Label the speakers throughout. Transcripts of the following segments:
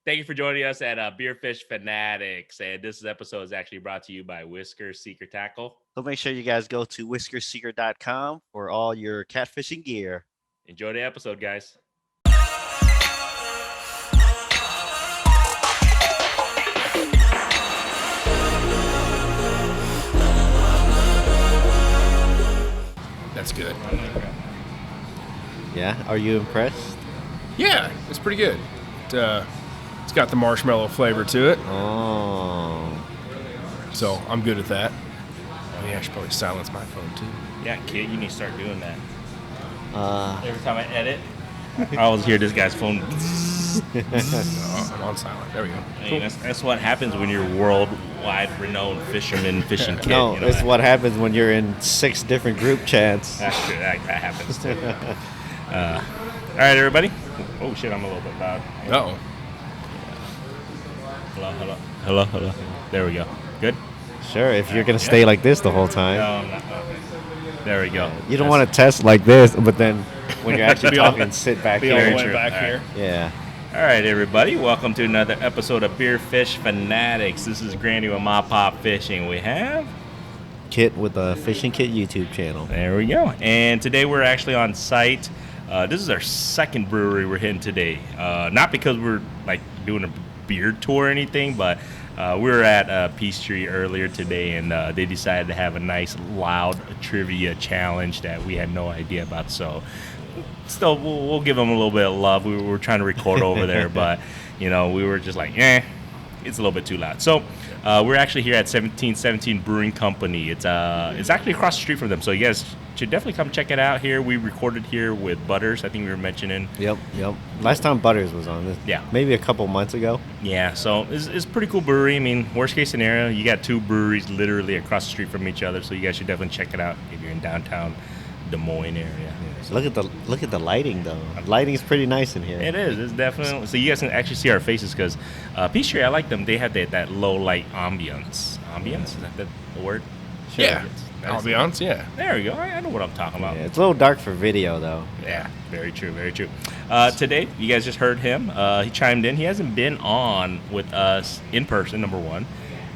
Speaker 1: Thank you for joining us at Beerfish Fanatics. And this episode is actually brought to you by Whisker Secret Tackle.
Speaker 2: So make sure you guys go to whiskersecret.com for all your catfishing gear.
Speaker 1: Enjoy the episode, guys.
Speaker 3: That's good.
Speaker 2: Yeah, are you impressed?
Speaker 3: Yeah, it's pretty good. It's got the marshmallow flavor to it,
Speaker 2: Oh.
Speaker 3: so I'm good at that. Oh yeah, I should probably silence my phone too.
Speaker 1: Yeah, kid, you need to start doing that.
Speaker 2: Uh,
Speaker 1: Every time I edit, I always hear this guy's phone.
Speaker 3: Oh, I'm on silent. There we go.
Speaker 1: Hey, that's what happens when you're worldwide renowned fisherman fishing kid.
Speaker 2: no,
Speaker 1: you know
Speaker 2: it's
Speaker 1: that?
Speaker 2: what happens when you're in 6 different group chats.
Speaker 1: That's true. That happens too. All right, everybody. Oh shit, I'm a little bit loud.
Speaker 3: Uh-oh.
Speaker 1: Hello. There we go. Good.
Speaker 2: Sure, if you're going to stay like this the whole time.
Speaker 1: No. There we go.
Speaker 2: You don't want to test like this, but then when you're actually
Speaker 3: Be all-
Speaker 2: talking, sit back
Speaker 3: Be all the
Speaker 2: here.
Speaker 3: way
Speaker 1: true.
Speaker 3: back
Speaker 1: All
Speaker 3: here.
Speaker 2: Yeah.
Speaker 1: All right, everybody. Welcome to another episode of Beerfish Fanatics. This is Granny with My Pop Fishing. We have...
Speaker 2: Kit with the Fishing Kit YouTube channel.
Speaker 1: There we go. And today we're actually on site. This is our second brewery we're hitting today. Not because we're like doing a beer tour or anything, but we were at Peachtree earlier today, and they decided to have a nice loud trivia challenge that we had no idea about. So still, we'll give them a little bit of love. We were trying to record over there, but we were just like, it's a little bit too loud. So we're actually here at 1717 Brewing Company. It's actually across the street from them, so you guys should definitely come check it out here. We recorded here with Butters. I think we were mentioning.
Speaker 2: Yep. Last time Butters was on this.
Speaker 1: Yeah.
Speaker 2: Maybe a couple months ago.
Speaker 1: Yeah, so it's a pretty cool brewery. I mean, worst case scenario, you got 2 breweries literally across the street from each other, so you guys should definitely check it out if you're in downtown Des Moines area.
Speaker 2: So look at the lighting though. Lighting's pretty nice in here.
Speaker 1: It is. It's definitely. So you guys can actually see our faces because Peachtree, I like them. They have that low light ambience. Ambience? Is that the word?
Speaker 2: Sure.
Speaker 3: Yeah. Ambiance, yeah.
Speaker 1: There we go. I know what I'm talking about.
Speaker 2: Yeah, it's a little dark for video though.
Speaker 1: Yeah, very true. Today, you guys just heard him. He chimed in. He hasn't been on with us in person, number one.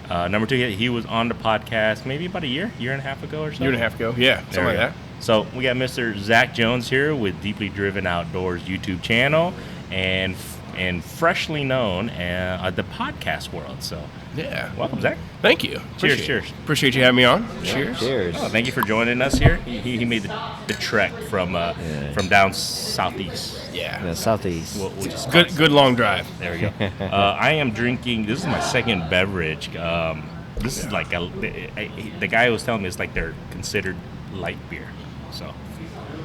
Speaker 1: Number two, he was on the podcast maybe about a year and a half ago or so.
Speaker 3: Year and a half ago, yeah, something like that.
Speaker 1: So we got Mr. Zach Jones here with Deeply Driven Outdoors YouTube channel and freshly known the podcast world. So
Speaker 3: Yeah.
Speaker 1: welcome, Zach.
Speaker 3: Thank you.
Speaker 1: Cheers.
Speaker 3: Appreciate you having me on. Cheers.
Speaker 2: Cheers.
Speaker 1: Oh, thank you for joining us here. He made the trek from down southeast.
Speaker 3: Yeah.
Speaker 2: Yeah, southeast.
Speaker 1: We'll just
Speaker 3: Good long drive.
Speaker 1: There we go. I am drinking. This is my second beverage. This is like the guy was telling me it's like they're considered light beer. So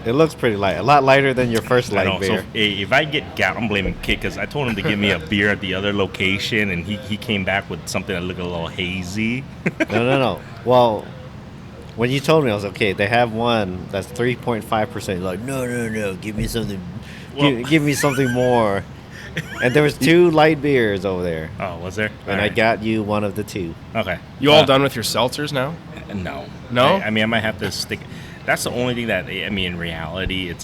Speaker 2: It looks pretty light. A lot lighter than your first
Speaker 1: I
Speaker 2: light
Speaker 1: know.
Speaker 2: beer.
Speaker 1: So if I get gout, I'm blaming Kit because I told him to give me a beer at the other location, and he came back with something that looked a little hazy.
Speaker 2: No. Well, when you told me, I was okay. They have one that's 3.5%. Like, no. Give me something.
Speaker 1: Well-
Speaker 2: Give me something more. And there was 2 light beers over there,
Speaker 1: Oh, was there?
Speaker 2: and I got you one of the 2.
Speaker 1: Okay.
Speaker 3: You all done with your seltzers now?
Speaker 1: No.
Speaker 3: No?
Speaker 1: I mean, I might have to stick. That's the only thing that I mean. In reality,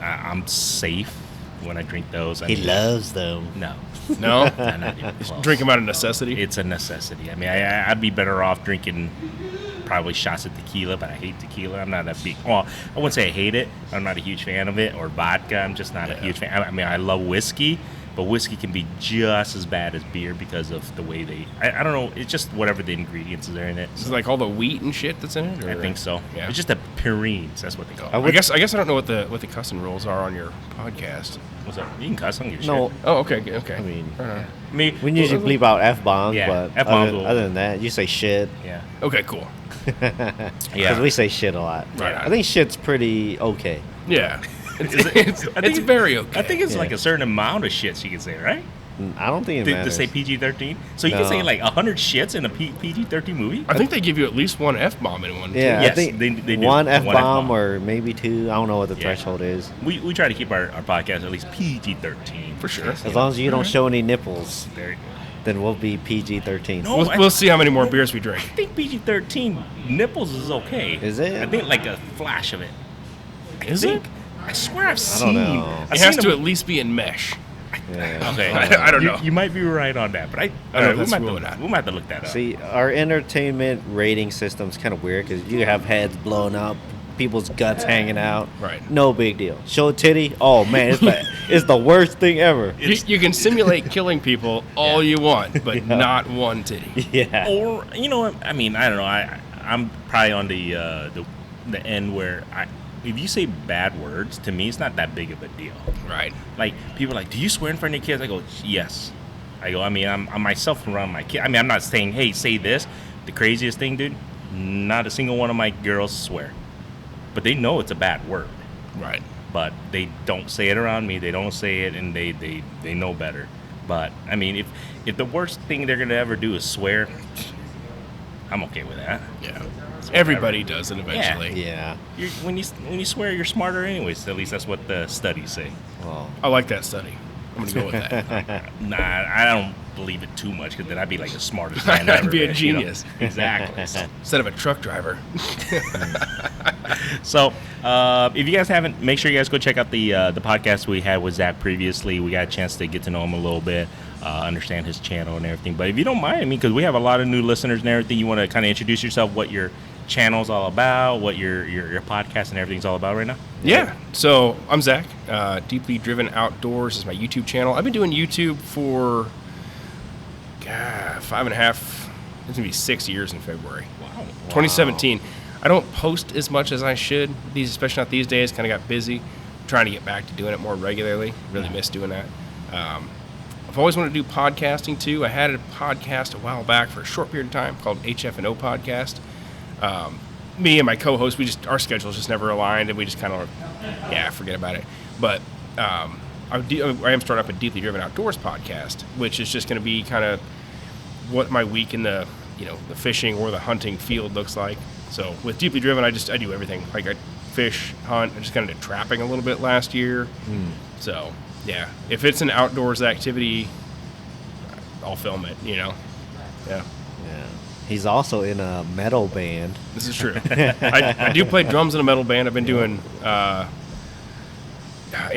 Speaker 1: I'm safe when I drink those. I
Speaker 2: He
Speaker 1: mean,
Speaker 2: loves them.
Speaker 1: No.
Speaker 3: No?
Speaker 1: Not even close.
Speaker 3: Drink them out of necessity?
Speaker 1: It's a necessity. I mean, I'd be better off drinking probably shots of tequila, but I hate tequila. I'm not a big. Well, I wouldn't say I hate it. I'm not a huge fan of it. Or vodka. I'm just not a huge fan. I mean, I love whiskey, but whiskey can be just as bad as beer because of the way they. I don't know. It's just whatever the ingredients are in it.
Speaker 3: Is it like all the wheat and shit that's in it? Or?
Speaker 1: I think so.
Speaker 3: Yeah.
Speaker 1: It's just the purines. That's what they call it.
Speaker 3: I guess I don't know what the cussing rules are on your podcast.
Speaker 1: What's up? You can cuss. I don't give a
Speaker 2: No,
Speaker 1: shit.
Speaker 3: Oh, okay.
Speaker 2: I mean,
Speaker 1: Me.
Speaker 2: we usually bleep out F-bombs,
Speaker 1: Yeah,
Speaker 2: but
Speaker 1: F-bombs will-
Speaker 2: other than that, you say shit.
Speaker 1: Yeah.
Speaker 3: Okay, cool.
Speaker 2: Because we say shit a lot.
Speaker 3: Right.
Speaker 2: I think shit's pretty okay.
Speaker 3: Yeah.
Speaker 1: I think
Speaker 3: It's very okay.
Speaker 1: I think it's like
Speaker 2: Yeah.
Speaker 1: a certain amount of shits you can say, right?
Speaker 2: I don't think it
Speaker 1: To
Speaker 2: matters.
Speaker 1: say PG-13. So you can
Speaker 2: No.
Speaker 1: say like 100 shits in a PG-13 movie.
Speaker 3: I think they give you at least one F-bomb in one.
Speaker 2: Yeah,
Speaker 1: Yes,
Speaker 2: I think
Speaker 1: they do.
Speaker 2: one
Speaker 1: One
Speaker 2: F-bomb
Speaker 1: F-bomb.
Speaker 2: or maybe 2. I don't know what the
Speaker 1: Yeah.
Speaker 2: threshold is.
Speaker 1: We try to keep our podcast at least PG-13
Speaker 3: For sure.
Speaker 2: As long as you don't show any nipples,
Speaker 1: Very,
Speaker 2: then we'll be PG-13.
Speaker 1: No.
Speaker 3: We'll see how many more beers we drink.
Speaker 1: I think PG-13 nipples is okay.
Speaker 2: Is it?
Speaker 1: I think like a flash of it.
Speaker 3: Is it?
Speaker 1: I swear I've
Speaker 2: don't
Speaker 1: seen.
Speaker 2: know.
Speaker 1: I've
Speaker 3: It has
Speaker 1: seen
Speaker 3: to
Speaker 1: them-
Speaker 3: at least be in mesh.
Speaker 1: I
Speaker 2: Yeah.
Speaker 1: Okay,
Speaker 3: I don't know.
Speaker 1: You might be right on that, but
Speaker 3: I don't know if
Speaker 1: we
Speaker 3: that's
Speaker 1: might
Speaker 3: real or
Speaker 1: have
Speaker 3: not.
Speaker 1: we might have to look that up.
Speaker 2: See, our entertainment rating system's kind of weird because you have heads blown up, people's guts hanging out.
Speaker 3: Right.
Speaker 2: No big deal. Show a titty. Oh man, it's the worst thing ever.
Speaker 3: You can simulate killing people all you want, but not one titty.
Speaker 2: Yeah.
Speaker 1: Or you know what? I mean, I don't know. I'm probably on the end where if you say bad words to me, it's not that big of a deal.
Speaker 3: Right.
Speaker 1: Like people are like, do you swear in front of your kids? I go, yes. I go, I mean, I'm myself around my kid. I mean, I'm not saying, hey, say this. The craziest thing, dude, not a single one of my girls swear, but they know it's a bad word.
Speaker 3: Right.
Speaker 1: But they don't say it around me. They don't say it, and they know better. But I mean, if the worst thing they're gonna ever do is swear, I'm okay with that.
Speaker 3: Yeah. Everybody does it eventually.
Speaker 2: Yeah.
Speaker 1: When you swear, you're smarter anyways. At least that's what the studies say.
Speaker 2: Well,
Speaker 3: I like that study. I'm gonna go with that.
Speaker 1: Nah, I don't believe it too much because then I'd be like the smartest man ever.
Speaker 3: I'd be a
Speaker 1: man, you know?
Speaker 3: genius.
Speaker 1: Exactly.
Speaker 3: Instead of a truck driver.
Speaker 1: So, if you guys haven't, make sure you guys go check out the podcast we had with Zach previously. We got a chance to get to know him a little bit, understand his channel and everything. But if you don't mind, I mean, because we have a lot of new listeners and everything, you want to kind of introduce yourself, what your channel's all about, what your podcast and everything's all about right now?
Speaker 3: Yeah. So I'm Zach. Deeply Driven Outdoors is my YouTube channel. I've been doing YouTube for 5.5. It's gonna be 6 years in February.
Speaker 1: Wow.
Speaker 3: 2017. I don't post as much as I should. Especially not these days. Kind of got busy. I'm trying to get back to doing it more regularly. Really miss doing that. I've always wanted to do podcasting too. I had a podcast a while back for a short period of time called HF&O Podcast. Me and my co-host, our schedules just never aligned, and we just kind of, forget about it. But I am starting up a Deeply Driven Outdoors podcast, which is just going to be kind of what my week in the fishing or the hunting field looks like. So with Deeply Driven, I do everything. Like I fish, hunt. I just kind of did trapping a little bit last year. So yeah, if it's an outdoors activity, I'll film it. Yeah.
Speaker 2: yeah. He's also in a metal band.
Speaker 3: This is true. I do play drums in a metal band. I've been doing in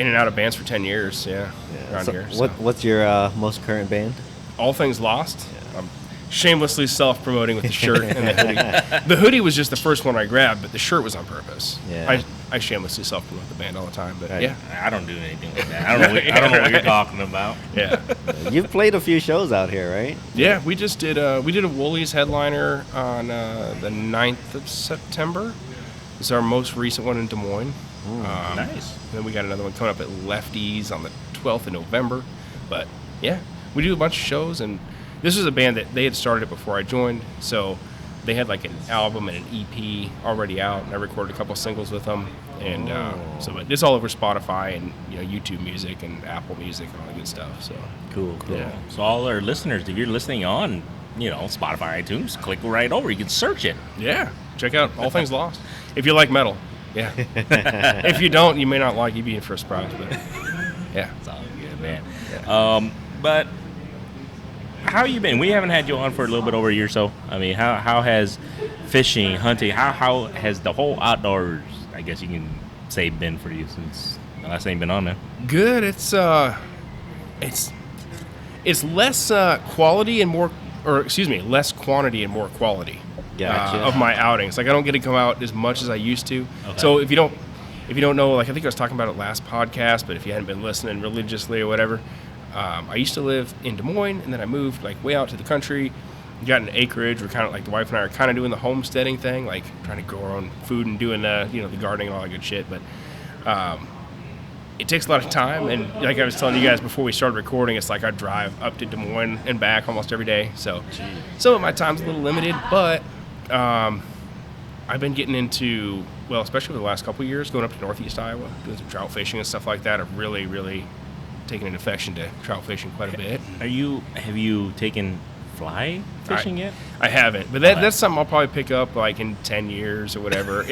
Speaker 3: and out of bands for 10 years. Yeah. Around
Speaker 2: So
Speaker 3: here. So.
Speaker 2: what's your most current band?
Speaker 3: All Things Lost. I'm shamelessly self-promoting with the shirt and the hoodie. The hoodie was just the first one I grabbed, but the shirt was on purpose.
Speaker 2: Yeah.
Speaker 3: I shamelessly self-promote the band all the time, but
Speaker 2: Right.
Speaker 3: yeah.
Speaker 1: I don't do anything like that. I don't know what you're talking about.
Speaker 3: Yeah.
Speaker 2: You've played a few shows out here, right?
Speaker 3: Yeah, we just did a walleyes headliner on the 9th of September. It's our most recent one in Des Moines.
Speaker 1: Nice.
Speaker 3: Then we got another one coming up at Lefties on the 12th of November. But yeah, we do a bunch of shows, and this was a band that they had started it before I joined, so they had like an album and an EP already out, and I recorded a couple singles with them, and so but it's all over Spotify and YouTube Music and Apple Music and all that good stuff. So
Speaker 2: Cool.
Speaker 3: yeah,
Speaker 1: So all our listeners, if you're listening on, Spotify, iTunes, click right over. You can search it.
Speaker 3: yeah, check out All Things Lost if you like metal. Yeah, if you don't, you may not like. You'd be in for a surprise, but yeah,
Speaker 1: It's all good, man. But how you been? We haven't had you on for a little bit over a year or so. I mean, how has fishing, hunting, how has the whole outdoors, I guess you can say, been for you since the last time you've been on, man?
Speaker 3: good. It's less quality and more, less quantity and more quality.
Speaker 2: Gotcha.
Speaker 3: Of my outings. Like I don't get to come out as much as I used to.
Speaker 1: Okay.
Speaker 3: So if you don't know, like I think I was talking about it last podcast, but if you hadn't been listening religiously or whatever, I used to live in Des Moines, and then I moved like way out to the country, got an acreage. We're kind of like, the wife and I are kind of doing the homesteading thing, like trying to grow our own food and doing the gardening and all that good shit. But it takes a lot of time, and like I was telling you guys before we started recording, it's like I drive up to Des Moines and back almost every day. So some of my time's a little limited, but I've been getting into, well, especially for the last couple of years, going up to Northeast Iowa, doing some trout fishing and stuff like that. I've really, really taken an affection to trout fishing quite a bit.
Speaker 1: Have you taken fly fishing yet?
Speaker 3: I haven't, but that's something I'll probably pick up like in 10 years or whatever.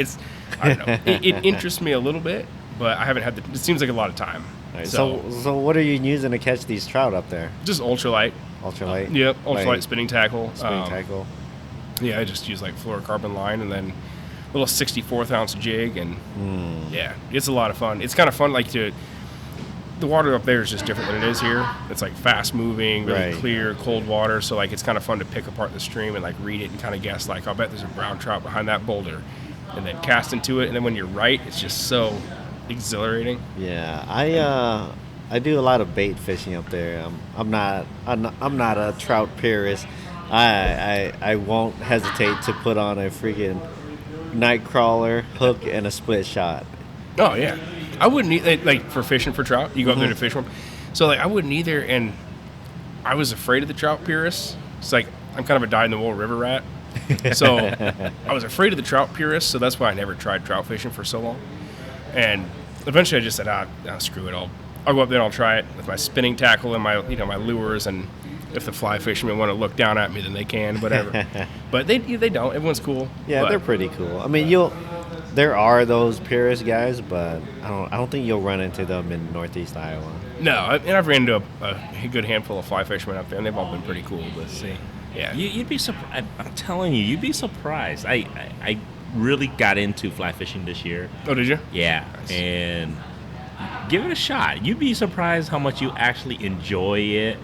Speaker 3: I don't know. It interests me a little bit, but I haven't had it seems like a lot of time.
Speaker 2: Right, so what are you using to catch these trout up there?
Speaker 3: Just ultralight.
Speaker 2: Ultralight?
Speaker 3: Yep, ultralight
Speaker 2: Like
Speaker 3: spinning tackle.
Speaker 2: spinning tackle.
Speaker 3: Yeah, I just use like fluorocarbon line and then a little 64th ounce jig, and yeah, it's a lot of fun. It's kind of fun, like the water up there is just different than it is here. It's like fast moving, really
Speaker 2: Right.
Speaker 3: clear, cold water. So like it's kind of fun to pick apart the stream and like read it and kind of guess like, I'll bet there's a brown trout behind that boulder, and then cast into it. And then when you're right, it's just so exhilarating.
Speaker 2: Yeah, I do a lot of bait fishing up there. I'm not a trout purist. I won't hesitate to put on a freaking night crawler, hook, and a split shot.
Speaker 3: Oh yeah, I wouldn't like for fishing for trout. You go up there to fish one. So like I wouldn't either, and I was afraid of the trout purists. It's like I'm kind of a dyed-in-the-wool river rat. So I was afraid of the trout purists, so that's why I never tried trout fishing for so long. And eventually I just said, screw it, I'll go up there and I'll try it with my spinning tackle and my my lures, and if the fly fishermen want to look down at me, then they can, whatever. But they don't. Everyone's cool.
Speaker 2: Yeah,
Speaker 3: but
Speaker 2: they're pretty cool. I mean, there are those purist guys, but I don't think you'll run into them in Northeast Iowa.
Speaker 3: No, and I've ran into a good handful of fly fishermen up there, and they've all been pretty cool. But
Speaker 1: See,
Speaker 3: yeah,
Speaker 1: you'd be surprised. I'm telling you, you'd be surprised. I really got into fly fishing this year.
Speaker 3: Oh, did you?
Speaker 1: Yeah,
Speaker 3: Nice.
Speaker 1: and give it a shot. You'd be surprised how much you actually enjoy it.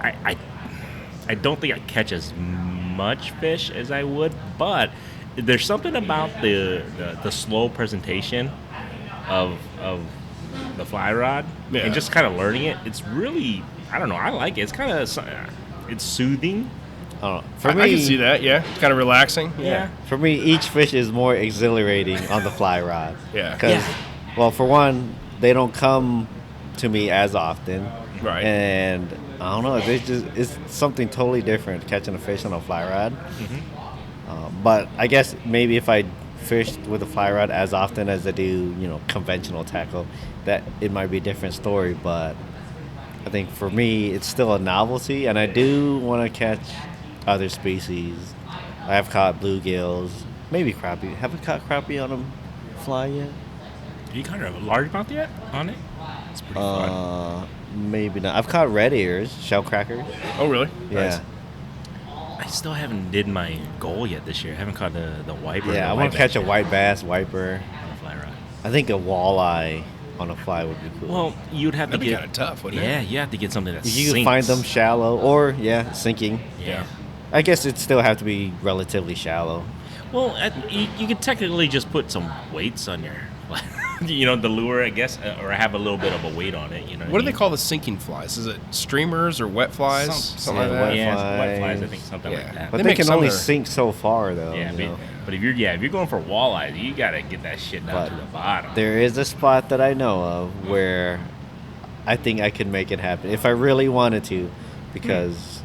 Speaker 1: I don't think I catch as much fish as I would, but there's something about the slow presentation of the fly rod
Speaker 3: Yeah.
Speaker 1: and just kind of learning it. It's really, I don't know, I like it. It's kind of, it's soothing.
Speaker 2: For me,
Speaker 3: I can see that. Yeah, it's kind of relaxing.
Speaker 1: Yeah.
Speaker 2: For me, each fish is more exhilarating on the fly rod.
Speaker 3: Yeah.
Speaker 2: Because, well, for one, they don't come to me as often.
Speaker 3: Right.
Speaker 2: And I don't know, it's something totally different catching a fish on a fly rod. But I guess maybe if I fished with a fly rod as often as I do, conventional tackle, that it might be a different story. But I think for me, it's still a novelty, and I do want to catch other species. I have caught bluegills, maybe crappie. Haven't caught crappie on a fly yet.
Speaker 1: You kind of largemouth yet on it? It's pretty fun.
Speaker 2: Maybe not. I've caught red ears, shell crackers.
Speaker 3: Oh, really?
Speaker 2: Yeah.
Speaker 3: Nice.
Speaker 1: I still haven't did my goal yet this year. I haven't caught the wiper.
Speaker 2: Yeah,
Speaker 1: the
Speaker 2: I want to
Speaker 1: white
Speaker 2: catch a
Speaker 1: bass
Speaker 2: white bass, wiper.
Speaker 1: yet on a fly rod.
Speaker 2: I think a walleye on a fly would be cool.
Speaker 1: Well, you'd have
Speaker 3: That'd
Speaker 1: to
Speaker 3: be
Speaker 1: get
Speaker 3: kind of tough, wouldn't
Speaker 1: yeah,
Speaker 3: it?
Speaker 1: you have to get something that
Speaker 2: you
Speaker 1: sinks.
Speaker 2: can find them shallow or, sinking.
Speaker 1: Yeah.
Speaker 2: I guess it'd still have to be relatively shallow.
Speaker 1: Well, you could technically just put some weights on your, the lure, I guess, or have a little bit of a weight on it.
Speaker 3: What do they call the sinking flies? Is it streamers or wet flies? Something like that.
Speaker 1: Yeah,
Speaker 2: Wet
Speaker 1: wet flies. I
Speaker 2: flies.
Speaker 1: think something
Speaker 3: Yeah.
Speaker 1: like that.
Speaker 2: But
Speaker 3: They
Speaker 2: they
Speaker 3: make
Speaker 2: can
Speaker 3: some
Speaker 2: only
Speaker 3: that are-
Speaker 2: sink so far, though.
Speaker 1: Yeah,
Speaker 2: you know.
Speaker 1: but if you're going for walleyes, you gotta get that shit down
Speaker 2: But
Speaker 1: to the bottom.
Speaker 2: There is a spot that I know of where I think I could make it happen if I really wanted to, because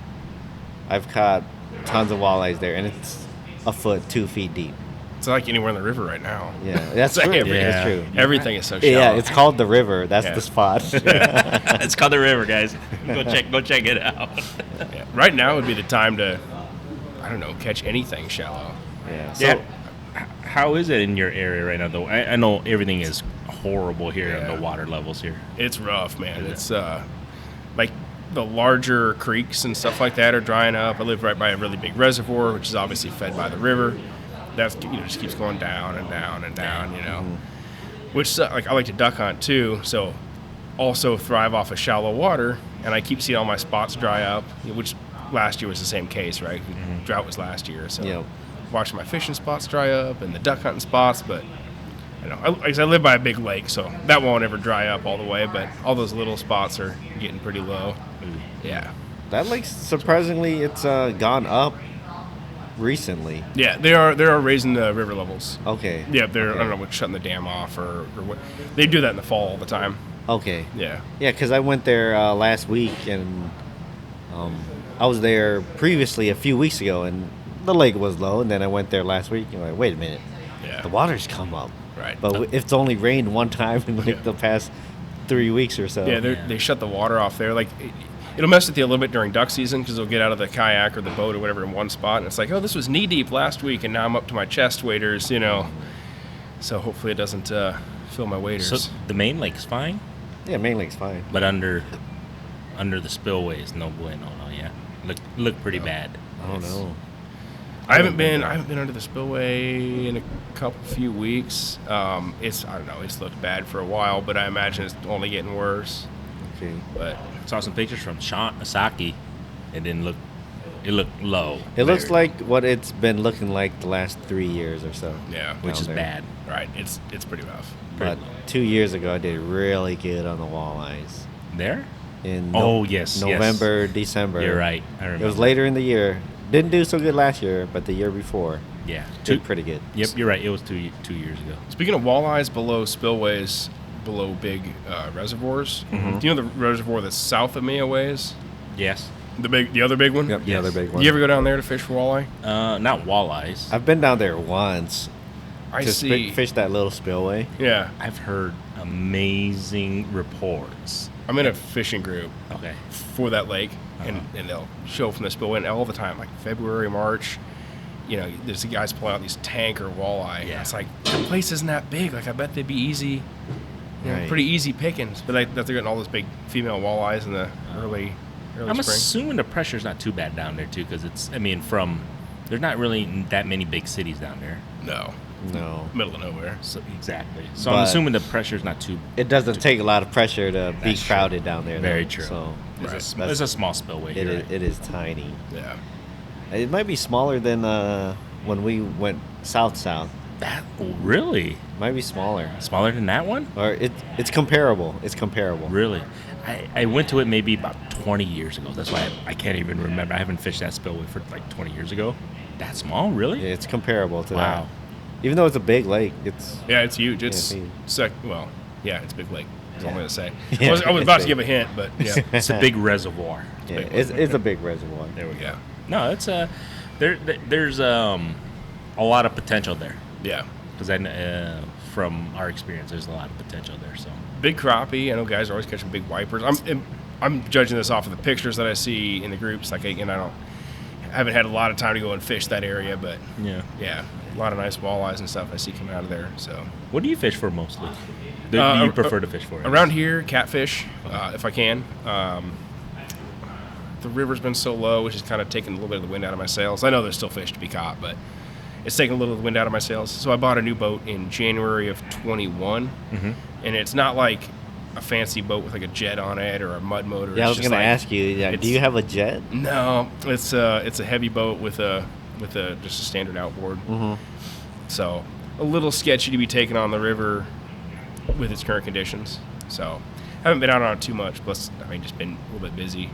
Speaker 2: I've caught tons of walleyes there, and it's a foot, 2 feet deep.
Speaker 3: It's like anywhere in the river right now.
Speaker 2: Yeah, that's
Speaker 3: It's
Speaker 2: true.
Speaker 3: every-
Speaker 2: That's true.
Speaker 3: Everything is so shallow.
Speaker 2: Yeah, it's called the river. That's
Speaker 3: Yeah.
Speaker 2: the spot.
Speaker 1: It's called the river, guys. Go check it out.
Speaker 3: Yeah. Right now would be the time to, I don't know, catch anything shallow.
Speaker 2: Yeah.
Speaker 1: So, how is it in your area right now, though? I know everything is horrible here in
Speaker 3: Yeah.
Speaker 1: the water levels here.
Speaker 3: It's rough, man. It's like the larger creeks and stuff like that are drying up. I live right by a really big reservoir, which is obviously fed by the river. That just keeps going down and down and down, Which like I like to duck hunt too, so also thrive off of shallow water, and I keep seeing all my spots dry up, which last year was the same case, right? Drought was last year, so
Speaker 2: Yep.
Speaker 3: watching my fishing spots dry up and the duck hunting spots, but I live by a big lake, so that won't ever dry up all the way, but all those little spots are getting pretty low. Yeah.
Speaker 2: That lake, surprisingly, it's gone up recently.
Speaker 3: Yeah, they are raising the river levels.
Speaker 2: Okay.
Speaker 3: Yeah, they're
Speaker 2: Okay.
Speaker 3: I don't know what, shutting the dam off or what. They do that in the fall all the time.
Speaker 2: Okay.
Speaker 3: Yeah.
Speaker 2: Yeah, because I went there last week, and I was there previously a few weeks ago, and the lake was low, and then I went there last week, and I'm like, wait a minute,
Speaker 3: Yeah.
Speaker 2: the water's come up.
Speaker 3: Right.
Speaker 2: But it's only rained one time in
Speaker 3: Yeah.
Speaker 2: the past 3 weeks or so.
Speaker 3: Yeah, they shut the water off there. Like, it'll mess with you a little bit during duck season because they'll get out of the kayak or the boat or whatever in one spot, and it's like, oh, this was knee deep last week, and now I'm up to my chest waders, So hopefully it doesn't fill my waders.
Speaker 1: So the main lake's fine,
Speaker 2: Yeah, main lake's fine.
Speaker 1: but under the spillways, no bueno. No, yeah, look pretty bad.
Speaker 2: I don't know.
Speaker 3: I haven't been under the spillway in a few weeks. I don't know. It's looked bad for a while, but I imagine it's only getting worse.
Speaker 2: Okay.
Speaker 3: But
Speaker 1: Saw some pictures from Asaki. It looked low.
Speaker 2: It looks
Speaker 1: Very
Speaker 2: like what it's been looking like the last 3 years or so.
Speaker 3: yeah,
Speaker 1: which is
Speaker 2: there.
Speaker 1: bad.
Speaker 3: right, it's pretty rough.
Speaker 2: But 2 years ago, I did really good on the walleyes.
Speaker 1: There?
Speaker 2: In
Speaker 1: November,
Speaker 2: December.
Speaker 1: You're right. I
Speaker 2: It
Speaker 1: remember.
Speaker 2: was later in the year. Didn't do so good last year, but the year before,
Speaker 1: Yeah.
Speaker 2: did pretty good.
Speaker 1: Yep, you're right. It was 2 years ago.
Speaker 3: Speaking of walleyes below spillways, below big reservoirs,
Speaker 1: Mm-hmm.
Speaker 3: do you know the reservoir that's south of Meoways?
Speaker 1: Yes.
Speaker 3: The other big one?
Speaker 2: Yep, the other big
Speaker 3: Do
Speaker 2: one.
Speaker 3: you ever go down there to fish for walleye?
Speaker 1: Not walleyes.
Speaker 2: I've been down there once
Speaker 3: I
Speaker 2: to
Speaker 3: see.
Speaker 2: fish that little spillway.
Speaker 3: Yeah,
Speaker 1: I've heard amazing reports.
Speaker 3: I'm in a fishing group
Speaker 1: Okay.
Speaker 3: for that lake, and they'll show from the spillway and all the time, like February, March. You know, there's the guys pulling out these tanker walleye.
Speaker 1: Yeah.
Speaker 3: It's like, the place isn't that big. Like, I bet they'd be easy,
Speaker 2: Right.
Speaker 3: pretty easy pickings. But they're getting all those big female walleyes in the early
Speaker 1: I'm
Speaker 3: spring.
Speaker 1: assuming the pressure's not too bad down there too, because there's not really that many big cities down there.
Speaker 3: No,
Speaker 2: No.
Speaker 3: middle of nowhere.
Speaker 1: So exactly. So I'm
Speaker 2: But-
Speaker 1: assuming the pressure's not too.
Speaker 2: It doesn't take a lot of pressure to be
Speaker 1: That's true.
Speaker 2: crowded down there.
Speaker 1: Very
Speaker 2: though.
Speaker 1: true.
Speaker 2: So
Speaker 3: Right.
Speaker 1: It's a small spillway.
Speaker 2: it
Speaker 1: You're
Speaker 2: is,
Speaker 1: right.
Speaker 2: it is tiny.
Speaker 3: Yeah.
Speaker 2: It might be smaller than when we went south.
Speaker 1: That really
Speaker 2: Might be smaller,
Speaker 1: smaller than that one?
Speaker 2: or it's comparable. It's comparable.
Speaker 1: Really? I went to it maybe about 20 years ago. That's why I can't even remember. I haven't fished that spillway for like 20 years ago. That small, really?
Speaker 2: Yeah, it's comparable to
Speaker 1: Wow.
Speaker 2: that. Even though it's a big lake, it's
Speaker 3: Yeah, it's huge. It's
Speaker 2: huge.
Speaker 3: it's Big Lake. That's all I'm
Speaker 2: Yeah.
Speaker 3: going to say.
Speaker 2: Yeah,
Speaker 3: I was
Speaker 2: it's
Speaker 3: about to
Speaker 2: big.
Speaker 3: give a hint, but yeah.
Speaker 1: It's a big reservoir.
Speaker 2: yeah,
Speaker 3: big
Speaker 2: it's a big reservoir.
Speaker 1: There we go.
Speaker 3: Yeah.
Speaker 1: No, it's there's a lot of potential there.
Speaker 3: Yeah.
Speaker 1: Because from our experience, there's a lot of potential there. So
Speaker 3: Big crappie. I know guys are always catching big wipers. I'm judging this off of the pictures that I see in the groups. Like, again, I haven't had a lot of time to go and fish that area, but yeah, a lot of nice walleyes and stuff I see coming out of there. So
Speaker 1: what do you fish for mostly? Do you prefer to fish for?
Speaker 3: around here, catfish, if I can. The river's been so low, which is kind of taking a little bit of the wind out of my sails. I know there's still fish to be caught, but it's taking a little of the wind out of my sails. So I bought a new boat in January of 21, and it's not like a fancy boat with like a jet on it or a mud motor.
Speaker 2: Yeah, I
Speaker 3: It's
Speaker 2: was
Speaker 3: just
Speaker 2: gonna
Speaker 3: like-
Speaker 2: ask you. Yeah, do
Speaker 3: it's-
Speaker 2: you have a jet?
Speaker 3: No, it's a heavy boat with just a standard outboard.
Speaker 2: Mm-hmm.
Speaker 3: So a little sketchy to be taken on the river with its current conditions. So haven't been out on it too much. Plus, just been a little bit busy.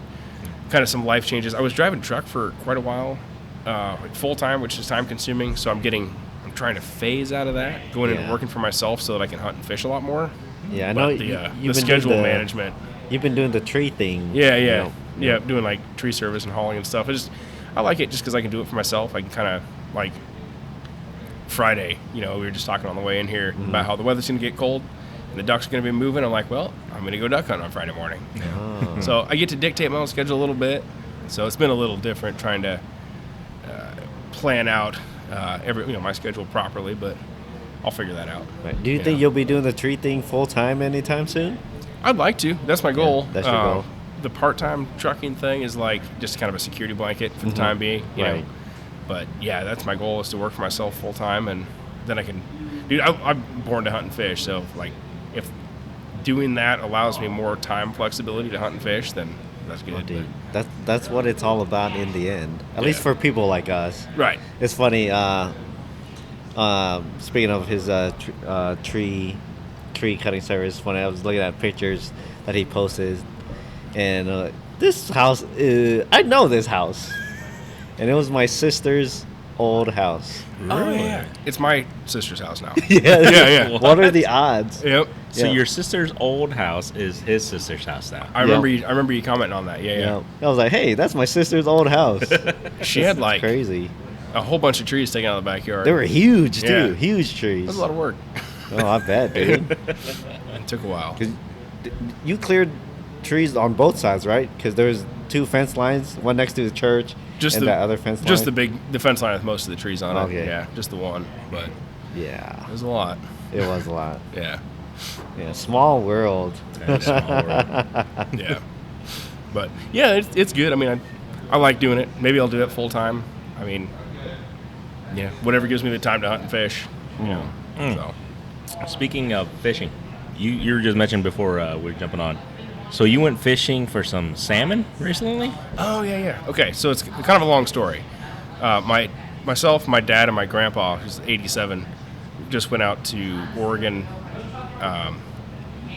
Speaker 3: Kind of some life changes. I was driving truck for quite a while, like full time, which is time consuming. So I'm trying to phase out of that, going into
Speaker 2: Yeah.
Speaker 3: working for myself so that I can hunt and fish a lot more.
Speaker 2: Yeah, I
Speaker 3: But
Speaker 2: know
Speaker 3: the
Speaker 2: you've
Speaker 3: the
Speaker 2: been
Speaker 3: schedule
Speaker 2: doing
Speaker 3: management.
Speaker 2: You've been doing the tree thing.
Speaker 3: Yeah,
Speaker 2: you know.
Speaker 3: doing like tree service and hauling and stuff. I like it just because I can do it for myself. I can kind of like Friday. We were just talking on the way in here about how the weather's going to get cold and the ducks are going to be moving. I'm like, well, I'm going to go duck hunting on Friday morning.
Speaker 2: Oh.
Speaker 3: So I get to dictate my own schedule a little bit. So it's been a little different trying to plan out my schedule properly, but I'll figure that out.
Speaker 2: Right. Do you
Speaker 3: Yeah.
Speaker 2: think you'll be doing the tree thing full time anytime soon?
Speaker 3: I'd like to. That's my goal.
Speaker 2: that's your goal.
Speaker 3: The part-time trucking thing is like just kind of a security blanket for the time being. You know.
Speaker 2: Right.
Speaker 3: But yeah, that's my goal is to work for myself full time, and then I can. Dude, I'm born to hunt and fish, so like if doing that allows me more time flexibility to hunt and fish, then that's good.
Speaker 2: Oh, dude, that's what it's all about in the end. At least for people like us.
Speaker 3: But- right.
Speaker 2: It's funny. Speaking of his tree cutting service, when I was looking at pictures that he posted, and this house, I know this house, and it was my sister's old house.
Speaker 3: Oh yeah. It's my sister's house now.
Speaker 2: Yeah.
Speaker 3: yeah.
Speaker 2: What are the odds?
Speaker 3: Yep.
Speaker 1: So
Speaker 2: Yeah.
Speaker 1: your sister's old house is his sister's house now.
Speaker 3: I remember you commenting on that. Yeah.
Speaker 2: I was like, hey, that's my sister's old house.
Speaker 3: She had
Speaker 2: It's
Speaker 3: like
Speaker 2: crazy.
Speaker 3: a whole bunch of trees taken out of the backyard.
Speaker 2: They were huge too,
Speaker 3: Yeah.
Speaker 2: huge
Speaker 3: It
Speaker 2: trees.
Speaker 3: was a lot of work.
Speaker 2: Oh, I bet, dude.
Speaker 3: It took a while.
Speaker 2: 'Cause you cleared trees on both sides, right? Because there's two fence lines, one next to the church, and that other fence line.
Speaker 3: Just the fence line with most of the trees on it.
Speaker 2: Okay.
Speaker 3: Yeah, just the one. But
Speaker 2: Yeah,
Speaker 3: it was a lot.
Speaker 2: it was a lot.
Speaker 3: Yeah.
Speaker 2: Yeah, small world.
Speaker 1: Very small world.
Speaker 3: Yeah. But yeah, it's good. I mean, I like doing it. Maybe I'll do it full time. I mean, yeah, whatever gives me the time to hunt and fish. You know. So
Speaker 1: Speaking of fishing, you were just mentioned before we were jumping on. So you went fishing for some salmon recently?
Speaker 3: Oh, yeah. Okay, so it's kind of a long story. Myself, my dad, and my grandpa, who's 87, just went out to Oregon.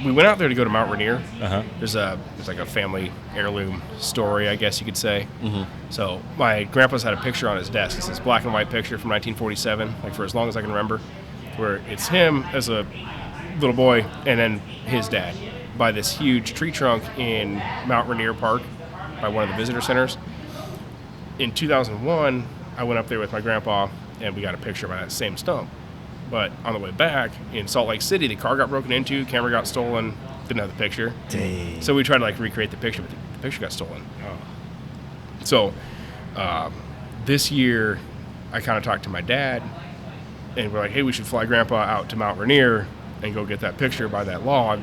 Speaker 3: We went out there to go to Mount Rainier.
Speaker 1: Uh-huh.
Speaker 3: There's like a family heirloom story, I guess you could say.
Speaker 2: Mm-hmm.
Speaker 3: So my grandpa's had a picture on his desk. It's this black and white picture from 1947, like for as long as I can remember, where it's him as a little boy and then his dad by this huge tree trunk in Mount Rainier Park by one of the visitor centers. In 2001, I went up there with my grandpa and we got a picture by that same stump. But on the way back in Salt Lake City, the car got broken into, camera got stolen, didn't have the picture.
Speaker 2: Dang.
Speaker 3: So we tried to like recreate the picture, but the picture got stolen. So this year, I kind of talked to my dad, and we're like, hey, we should fly Grandpa out to Mount Rainier and go get that picture by that log.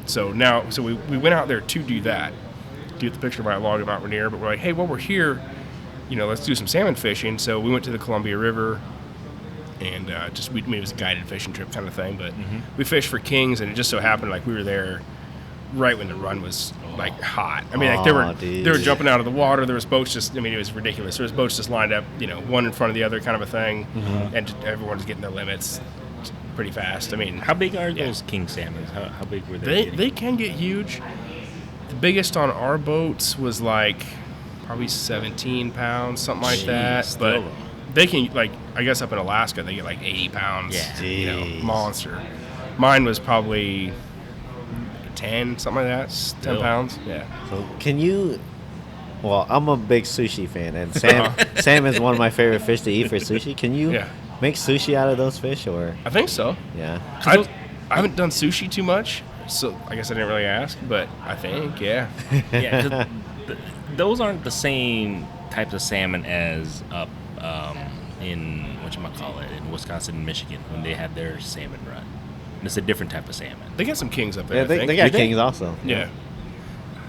Speaker 3: So we went out there to do that, to get the picture by a log at Mount Rainier. But we're like, hey, while we're here, let's do some salmon fishing. So we went to the Columbia River, and it was a guided fishing trip kind of thing. But we fished for kings, and it just so happened like we were there right when the run was like hot. I mean, like they were jumping out of the water. There was boats it was ridiculous. There was boats just lined up, one in front of the other kind of a thing, and everyone was getting their limits pretty fast. I mean,
Speaker 1: how big are those king salmons? How big were they?
Speaker 3: They can get huge. The biggest on our boats was like probably 17 pounds, something like that. But they can, like, I guess up in Alaska, they get like 80 pounds.
Speaker 2: Yeah.
Speaker 3: Monster. Mine was probably 10, something like that. 10 pounds. Yeah.
Speaker 2: So can you? Well, I'm a big sushi fan, and salmon is one of my favorite fish to eat for sushi. Can you make sushi out of those fish, or?
Speaker 3: I think so.
Speaker 2: Yeah.
Speaker 3: I haven't done sushi too much, so I guess I didn't really ask, but I think, yeah.
Speaker 1: Yeah, 'cause those aren't the same types of salmon as up in in Wisconsin and Michigan when they had their salmon run. It's a different type of salmon.
Speaker 3: They got some kings up there.
Speaker 2: Yeah,
Speaker 3: I think.
Speaker 2: they got kings also.
Speaker 3: Yeah.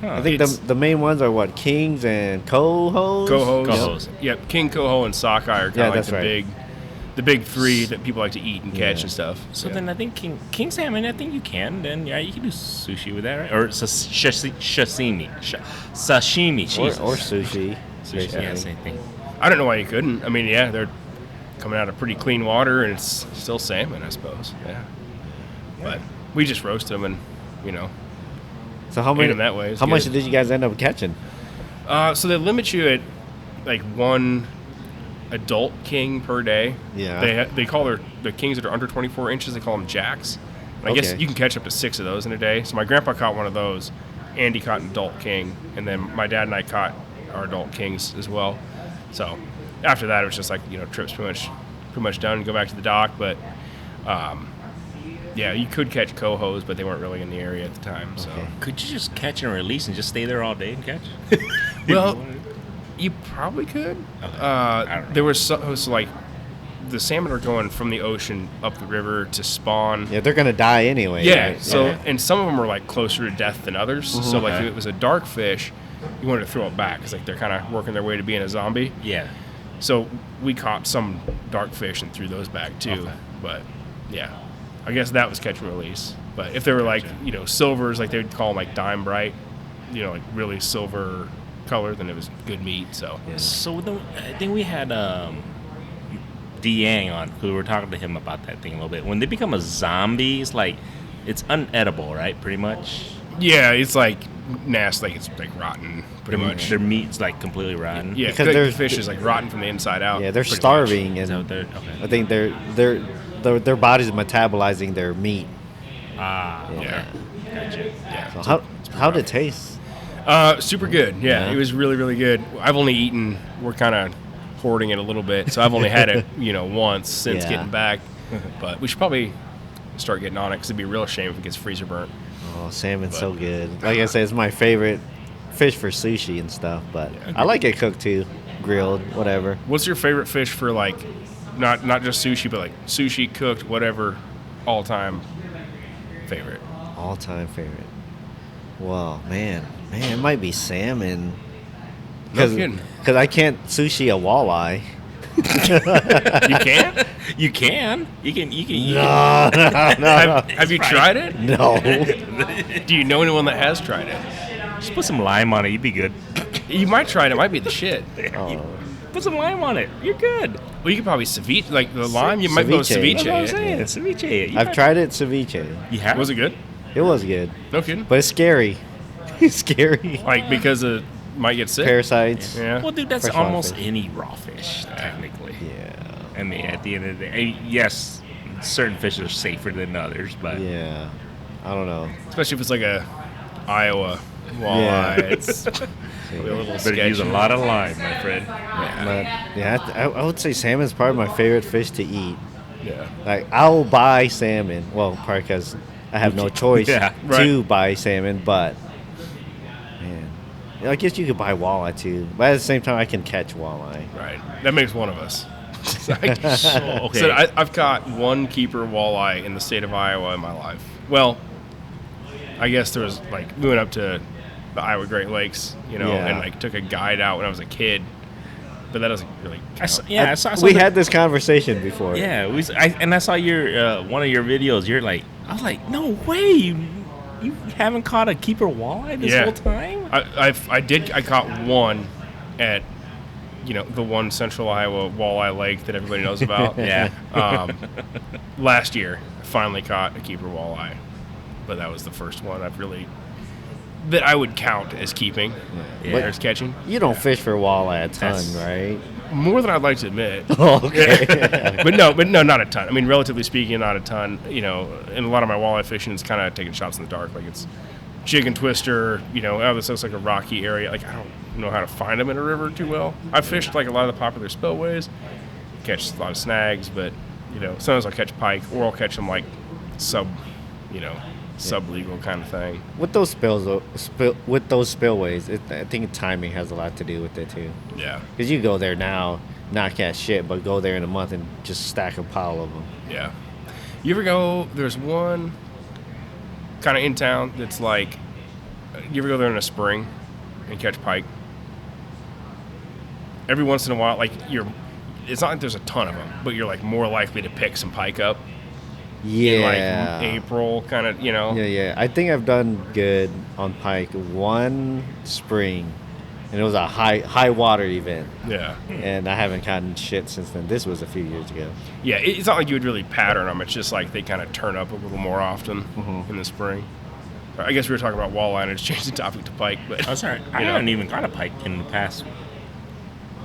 Speaker 1: Huh.
Speaker 2: I think the main ones are what, kings and cohos.
Speaker 3: Cohos. Yep. King, coho, and sockeye are kind of like the big three that people like to eat and catch and stuff.
Speaker 1: So then I think king salmon, I think you can. Then you can do sushi with that, right? Or sashimi. Jesus.
Speaker 2: Or sushi.
Speaker 1: Sushi, yeah, same thing.
Speaker 3: I don't know why you couldn't. I mean, yeah, they're coming out of pretty clean water, and it's still salmon, I suppose. Yeah. But we just roast them and,
Speaker 2: So how many?
Speaker 3: them that way.
Speaker 2: How much did you guys end up catching?
Speaker 3: So they limit you at like one adult king per day.
Speaker 2: Yeah.
Speaker 3: They call the kings that are under 24 inches, they call them jacks. And I guess you can catch up to 6 of those in a day. So my grandpa caught one of those. Andy caught an adult king, and then my dad and I caught our adult kings as well. So after that, it was just like, trips pretty much done. Go back to the dock, but yeah, you could catch cohos, but they weren't really in the area at the time. So
Speaker 1: could you just catch and release and just stay there all day and catch?
Speaker 3: Well, you probably could.
Speaker 1: Okay. I don't know.
Speaker 3: There was like the salmon are going from the ocean up the river to spawn.
Speaker 2: Yeah, they're gonna die anyway.
Speaker 3: Yeah.
Speaker 2: Right?
Speaker 3: So and some of them are like closer to death than others. So like if it was a dark fish, you wanted to throw it back because like they're kind of working their way to being a zombie.
Speaker 1: Yeah.
Speaker 3: So we caught some dark fish and threw those back too.
Speaker 1: Okay.
Speaker 3: But yeah, I guess that was catch and release. But if they were like silvers, like they would call them like dime bright, like really silver color, then it was good meat. So
Speaker 1: So I think we had Deang on, who we were talking to him about that thing a little bit. When they become a zombie, it's like it's unedible, right? Pretty much.
Speaker 3: yeah, it's like nasty, like it's like rotten, pretty much.
Speaker 1: Their meat's like completely rotten.
Speaker 3: Yeah,
Speaker 2: Because
Speaker 3: because the fish is like rotten from the inside out.
Speaker 2: Yeah, they're
Speaker 3: pretty
Speaker 2: starving,
Speaker 1: Is that
Speaker 2: and
Speaker 1: what they're- okay.
Speaker 2: I think their body's metabolizing their meat.
Speaker 1: Ah,
Speaker 3: much.
Speaker 1: okay.
Speaker 3: Yeah,
Speaker 1: Gotcha.
Speaker 3: yeah.
Speaker 2: So how did it taste?
Speaker 3: Super good. Yeah,
Speaker 2: Yeah.
Speaker 3: it was really, really good. I've only eaten. We're kind of hoarding it a little bit, so I've only had it, once since
Speaker 2: Yeah.
Speaker 3: getting back. But we should probably start getting on it because it'd be a real shame if it gets freezer burnt.
Speaker 2: Oh, salmon's so good. Like I said, it's my favorite fish for sushi and stuff. But I like it cooked too, grilled, whatever.
Speaker 3: What's your favorite fish for like, not just sushi, but like sushi cooked, whatever, all time favorite?
Speaker 2: All time favorite. Well, man, it might be salmon.
Speaker 3: No kidding.
Speaker 2: Because I can't sushi a walleye.
Speaker 3: You can't?
Speaker 1: You can. You can.
Speaker 2: No.
Speaker 3: Have you tried it?
Speaker 2: No.
Speaker 3: Do you know anyone that has tried it?
Speaker 1: Just put some lime on it. You'd be good.
Speaker 3: You might try it. It might be the shit.
Speaker 1: Put some lime on it. You're good.
Speaker 3: Well, you could probably ceviche, like the lime. You might go
Speaker 2: Ceviche.
Speaker 1: That's what I'm
Speaker 3: ceviche.
Speaker 1: saying. Ceviche.
Speaker 2: I've tried it ceviche.
Speaker 1: You have?
Speaker 3: Was it good?
Speaker 2: It was good,
Speaker 3: No kidding.
Speaker 2: but it's scary. It's scary.
Speaker 3: Like because it might get sick.
Speaker 2: Parasites.
Speaker 3: Yeah.
Speaker 1: Well, dude, that's
Speaker 2: Freshwater
Speaker 1: almost
Speaker 2: fish.
Speaker 1: any raw fish, technically.
Speaker 2: Yeah.
Speaker 1: I mean, at the end of the day, yes, certain fish are safer than others, but
Speaker 2: Yeah. I don't know.
Speaker 3: Especially if it's like a Iowa walleye.
Speaker 2: Yeah.
Speaker 3: It's a little
Speaker 1: better
Speaker 3: sketchy.
Speaker 1: use a lot of lime, my friend.
Speaker 2: But yeah, I would say salmon's probably my favorite fish to eat.
Speaker 3: Yeah.
Speaker 2: Like I will buy salmon. Well, probably because I have no choice
Speaker 1: Yeah,
Speaker 2: to buy salmon. But man, I guess you could buy walleye too. But at the same time, I can catch walleye.
Speaker 3: Right. That makes one of us.
Speaker 1: Okay.
Speaker 3: So I've caught one keeper walleye in the state of Iowa in my life. Well, I guess there was like we went up to the Iowa Great Lakes, you know,
Speaker 2: Yeah.
Speaker 3: and like took a guide out when I was a kid. But that doesn't really count.
Speaker 1: I saw
Speaker 2: We
Speaker 1: something-
Speaker 2: had this conversation before.
Speaker 1: Yeah, and I saw your one of your videos. You're like, I was like, no way, you haven't caught a keeper walleye this
Speaker 3: Yeah.
Speaker 1: whole time?
Speaker 3: I caught one at, you know, the one central Iowa walleye lake that everybody knows about.
Speaker 1: Yeah.
Speaker 3: Last year, I finally caught a keeper walleye, but that was the first one that I would count as keeping.
Speaker 1: Yeah.
Speaker 3: As catching.
Speaker 2: You don't fish for walleye a ton,
Speaker 1: That's-
Speaker 2: right?
Speaker 3: More than I'd like to admit.
Speaker 2: Oh, okay.
Speaker 3: but no, not a ton. I mean, relatively speaking, not a ton. You know, in a lot of my walleye fishing, it's kind of taking shots in the dark. Like it's jig and twister. You know, oh, this looks like a rocky area. Like I don't know how to find them in a river too well. I've fished like a lot of the popular spillways, catch a lot of snags, but you know, sometimes I'll catch pike or I'll catch them like sub-legal kind of thing.
Speaker 2: With those spillways, I think timing has a lot to do with it too.
Speaker 3: Yeah,
Speaker 2: Because you go there now, not catch shit, but go there in a month and just stack a pile of them.
Speaker 3: yeah. You ever go? There's one kind of in town that's like. You ever go there in the spring and catch pike? Every once in a while, like it's not like there's a ton of them, but you're like more likely to pick some pike up.
Speaker 2: Yeah.
Speaker 3: In like April, kind of, you know.
Speaker 2: Yeah. I think I've done good on pike one spring, and it was a high water event,
Speaker 3: Yeah.
Speaker 2: and I haven't gotten shit since then. This was a few years ago.
Speaker 3: Yeah, it's not like you would really pattern them. It's just like they kind of turn up a little more often in the spring. I guess we were talking about walleye and I just changed the topic to pike, but
Speaker 1: I'm sorry, I haven't even caught a pike in the past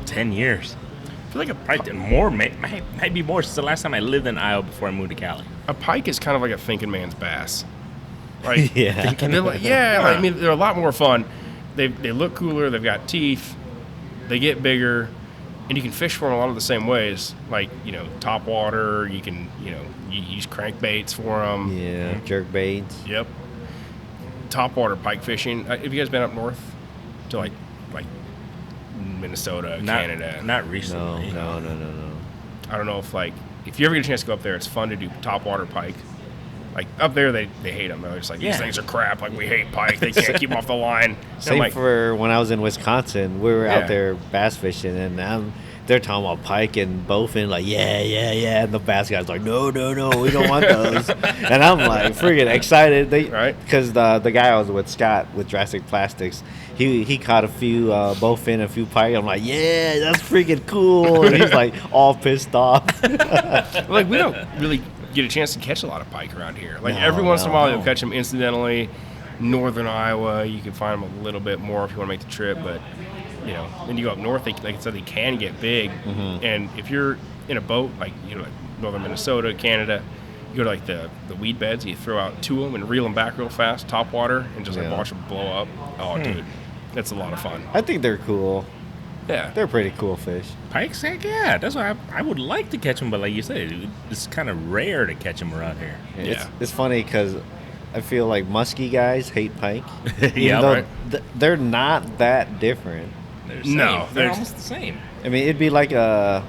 Speaker 1: 10 years.
Speaker 3: I feel like
Speaker 1: Probably more, might be more since the last time I lived in Iowa before I moved to Cali.
Speaker 3: a pike is kind of like a thinking man's bass. Like,
Speaker 2: Yeah.
Speaker 3: they're like, I mean, they're a lot more fun. They look cooler. They've got teeth. They get bigger, and you can fish for them a lot of the same ways. Like, you know, top water. You can, you use crankbaits for them.
Speaker 2: Yeah, jerk baits.
Speaker 3: Yep. Top water pike fishing. Have you guys been up north to like Minnesota, Canada?
Speaker 1: Not recently.
Speaker 2: No.
Speaker 3: I don't know if you ever get a chance to go up there, it's fun to do top water pike. Like up there, they hate them. They're just like, these things are crap. Like we hate pike. They can't keep them off the line. And
Speaker 2: Same for when I was in Wisconsin. We were
Speaker 3: Yeah.
Speaker 2: out there bass fishing, and they're talking about pike and bowfin. Like, yeah. And the bass guy's like, no, we don't want those. And I'm like, freaking excited.
Speaker 3: Right.
Speaker 2: Because the guy I was with, Scott, with Drastic Plastics, he caught a few bowfin, a few pike. I'm like, yeah, that's freaking cool. And he's like all pissed off.
Speaker 3: like we don't really get a chance to catch a lot of pike around here. Like
Speaker 2: No,
Speaker 3: every once in a
Speaker 2: no,
Speaker 3: while,
Speaker 2: no.
Speaker 3: you'll catch them incidentally. Northern Iowa, you can find them a little bit more if you want to make the trip, but then you go up north. Like I said, they can get big, and if you're in a boat, like like northern Minnesota, Canada, you go to like the weed beds. You throw out two of them and reel them back real fast, top water, and just like
Speaker 2: Yeah.
Speaker 3: watch them blow up. Oh, dude, that's a lot of fun.
Speaker 2: I think they're cool.
Speaker 3: Yeah,
Speaker 2: They're pretty cool fish.
Speaker 1: Pikes, heck yeah. That's why I would like to catch them, but like you said, it's kind of rare to catch them around here.
Speaker 3: Yeah.
Speaker 2: It's funny because I feel like musky guys hate pike.
Speaker 1: Yeah,
Speaker 2: Even though
Speaker 3: right.
Speaker 2: they're not that different.
Speaker 1: They're
Speaker 3: No,
Speaker 1: they're
Speaker 3: they're-
Speaker 1: almost the same.
Speaker 2: I mean, it'd be like a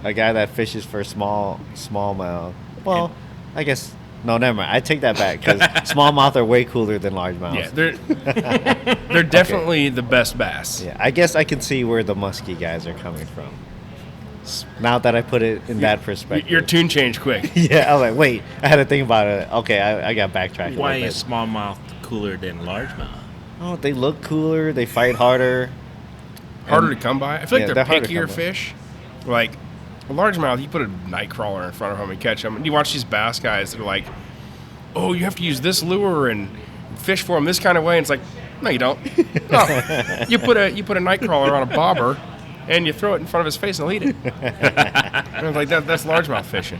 Speaker 2: guy that fishes for smallmouth. Well, I guess no, never mind. I take that back because smallmouth are way cooler than largemouth.
Speaker 3: yeah, they're definitely the best bass.
Speaker 2: Yeah, I guess I can see where the musky guys are coming from. Now that I put it in that perspective.
Speaker 3: Your tune changed quick.
Speaker 2: Yeah, I was like, wait, I had to think about it. Okay, I got backtracked.
Speaker 4: Why is smallmouth cooler than largemouth?
Speaker 2: Oh, they look cooler. They fight harder.
Speaker 3: Harder to come by. I feel like
Speaker 2: Yeah,
Speaker 3: they're
Speaker 2: they're harder to
Speaker 3: pickier
Speaker 2: come by.
Speaker 3: fish. Like a largemouth, you put a night crawler in front of them and catch them. And you watch these bass guys that are like, oh, you have to use this lure and fish for them this kind of way. And it's like, no, you don't. No, you put a night crawler on a bobber and you throw it in front of his face and he'll eat it. And it's like that's largemouth fishing.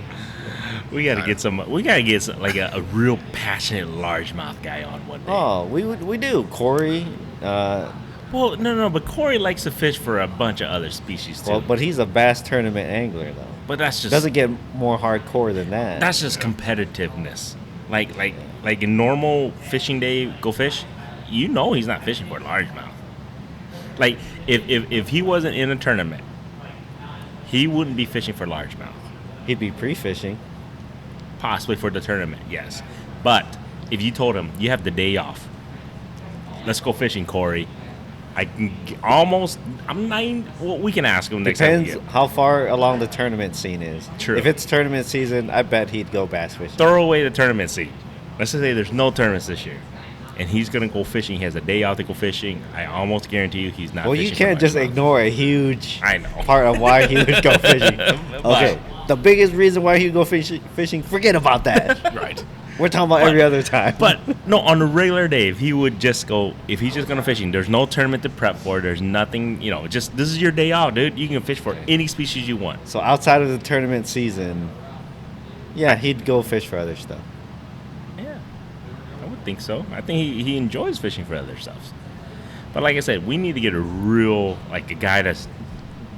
Speaker 1: We gotta get like a real passionate largemouth guy on one day.
Speaker 2: Oh, we do. Corey.
Speaker 1: Well, no, but Corey likes to fish for a bunch of other species too.
Speaker 2: Well, but he's a bass tournament angler though.
Speaker 1: But that's just
Speaker 2: Doesn't get more hardcore than that.
Speaker 1: that's just competitiveness. Like in normal fishing day, go fish. You know he's not fishing for a largemouth. Like if he wasn't in a tournament, he wouldn't be fishing for largemouth.
Speaker 2: He'd be pre-fishing.
Speaker 1: Possibly for the tournament, yes. But if you told him you have the day off, let's go fishing, Corey. I can we can ask him next time.
Speaker 2: Depends how far along the tournament scene is.
Speaker 1: True.
Speaker 2: If it's tournament season, I bet he'd go bass fishing.
Speaker 1: Throw away the tournament seat. Let's just say there's no tournaments this year, and he's gonna go fishing. He has a day off to go fishing. I almost guarantee you he's not.
Speaker 2: Well,
Speaker 1: fishing
Speaker 2: you can't
Speaker 1: for
Speaker 2: just
Speaker 1: largemouth.
Speaker 2: ignore a huge
Speaker 1: I know.
Speaker 2: part of why he would go fishing. Okay, the biggest reason why he would go fishing, forget about that.
Speaker 3: Right.
Speaker 2: We're talking about every other time.
Speaker 1: But no, on a regular day, if he's just gonna fishing, there's no tournament to prep for. There's nothing, just this is your day off, dude. You can fish for any species you want.
Speaker 2: So outside of the tournament season, yeah, he'd go fish for other stuff.
Speaker 1: Yeah, I would think so. I think he enjoys fishing for other stuff. But like I said, we need to get a guy that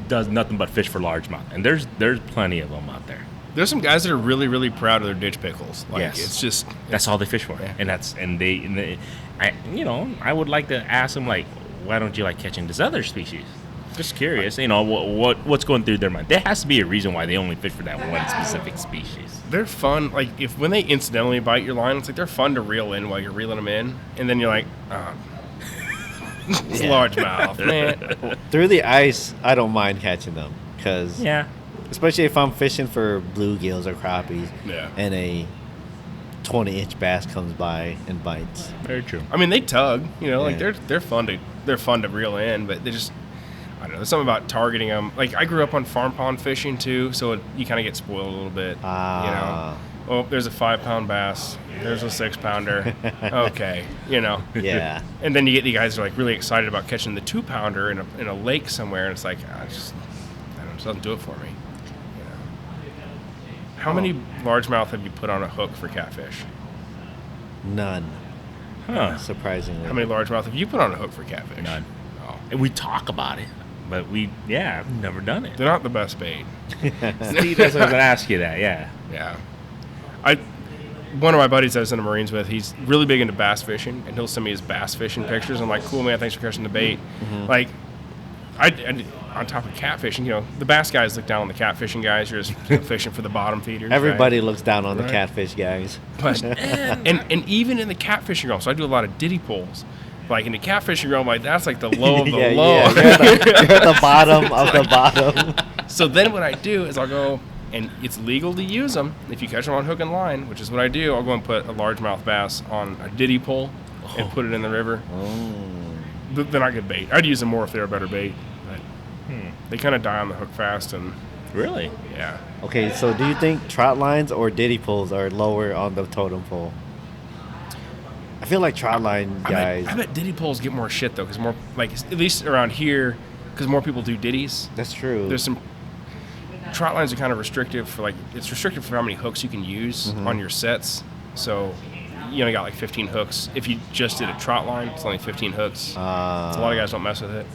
Speaker 1: does nothing but fish for largemouth, and there's plenty of them out there.
Speaker 3: There's some guys that are really, really proud of their ditch pickles. Like
Speaker 1: Yes.
Speaker 3: it's just
Speaker 1: That's all they fish for,
Speaker 3: Yeah.
Speaker 1: I would like to ask them like, why don't you like catching this other species? Just curious, what's going through their mind. There has to be a reason why they only fish for that one specific species.
Speaker 3: they're fun. Like when they incidentally bite your line, it's like they're fun to reel in while you're reeling them in, and then you're like, it's largemouth, man.
Speaker 2: Through the ice, I don't mind catching them because,
Speaker 1: Yeah,
Speaker 2: especially if I'm fishing for bluegills or crappies,
Speaker 3: Yeah.
Speaker 2: and a 20-inch bass comes by and bites.
Speaker 1: very true.
Speaker 3: I mean, they tug. Like
Speaker 2: Yeah.
Speaker 3: they're fun to reel in, but they just. I don't know. There's something about targeting them. Like I grew up on farm pond fishing too, so you kind of get spoiled a little bit.
Speaker 2: Ah.
Speaker 3: Oh, there's a 5-pound bass. There's a 6-pounder. Okay,
Speaker 2: Yeah.
Speaker 3: And then you get the guys that are like really excited about catching the 2-pounder in a lake somewhere, and it's like, I don't know, it doesn't do it for me. How many largemouth have you put on a hook for catfish?
Speaker 2: None,
Speaker 1: Huh?
Speaker 2: surprisingly.
Speaker 3: How many largemouth have you put on a hook for catfish?
Speaker 1: None.
Speaker 3: Oh.
Speaker 1: And we talk about it, but I've never done it.
Speaker 3: They're not the best bait.
Speaker 1: See, that's what I was gonna ask you that. Yeah.
Speaker 3: Yeah. One of my buddies I was in the Marines with, he's really big into bass fishing, and he'll send me his bass fishing pictures. I'm like, cool, man, thanks for catching the bait. Like, I on top of catfishing, the bass guys look down on the catfishing guys. You're just fishing for the bottom feeders.
Speaker 2: Everybody
Speaker 3: right?
Speaker 2: looks down on the
Speaker 3: Right.
Speaker 2: catfish guys.
Speaker 3: But, and even in the catfishing realm, so I do a lot of ditty pulls. Like in the catfishing realm, like that's like the low of the low.
Speaker 2: Yeah. You're at the bottom of the bottom.
Speaker 3: So then what I do is I'll go, and it's legal to use them if you catch them on hook and line, which is what I do. I'll go and put a largemouth bass on a ditty pole and put it in the river. They're not good bait. I'd use them more if they were better bait, but they kind of die on the hook fast, and
Speaker 1: Really?
Speaker 3: yeah.
Speaker 2: Okay, so do you think trout lines or ditty poles are lower on the totem pole? I feel like trout line guys.
Speaker 3: I bet ditty poles get more shit though, because more like at least around here, because more people do ditties.
Speaker 2: That's true.
Speaker 3: There's some trout lines are kind of restrictive for it's restricted for how many hooks you can use on your sets. So you only got like 15 hooks. If you just did a trout line, it's only 15 hooks. So a lot of guys don't mess with it.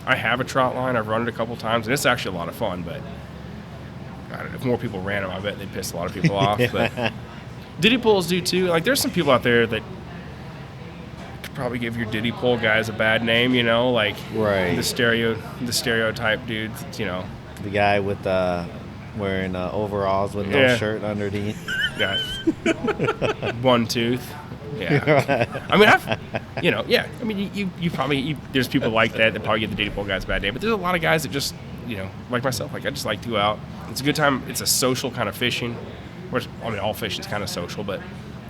Speaker 3: I have a trout line. I've run it a couple times, and it's actually a lot of fun. But I don't know, if more people ran them, I bet they'd piss a lot of people off. But ditty poles do too. Like there's some people out there that could probably give your ditty pole guys a bad name. Like
Speaker 2: Right.
Speaker 3: the stereotype dudes.
Speaker 2: The guy with wearing overalls with no
Speaker 3: Yeah.
Speaker 2: shirt underneath.
Speaker 3: Yeah. One tooth. Yeah. I mean, you probably, there's people like that probably give the ditty pole guys a bad name, but there's a lot of guys that just like myself, like I just like to go out. It's a good time. It's a social kind of fishing. Which, I mean, all fishing is kind of social, but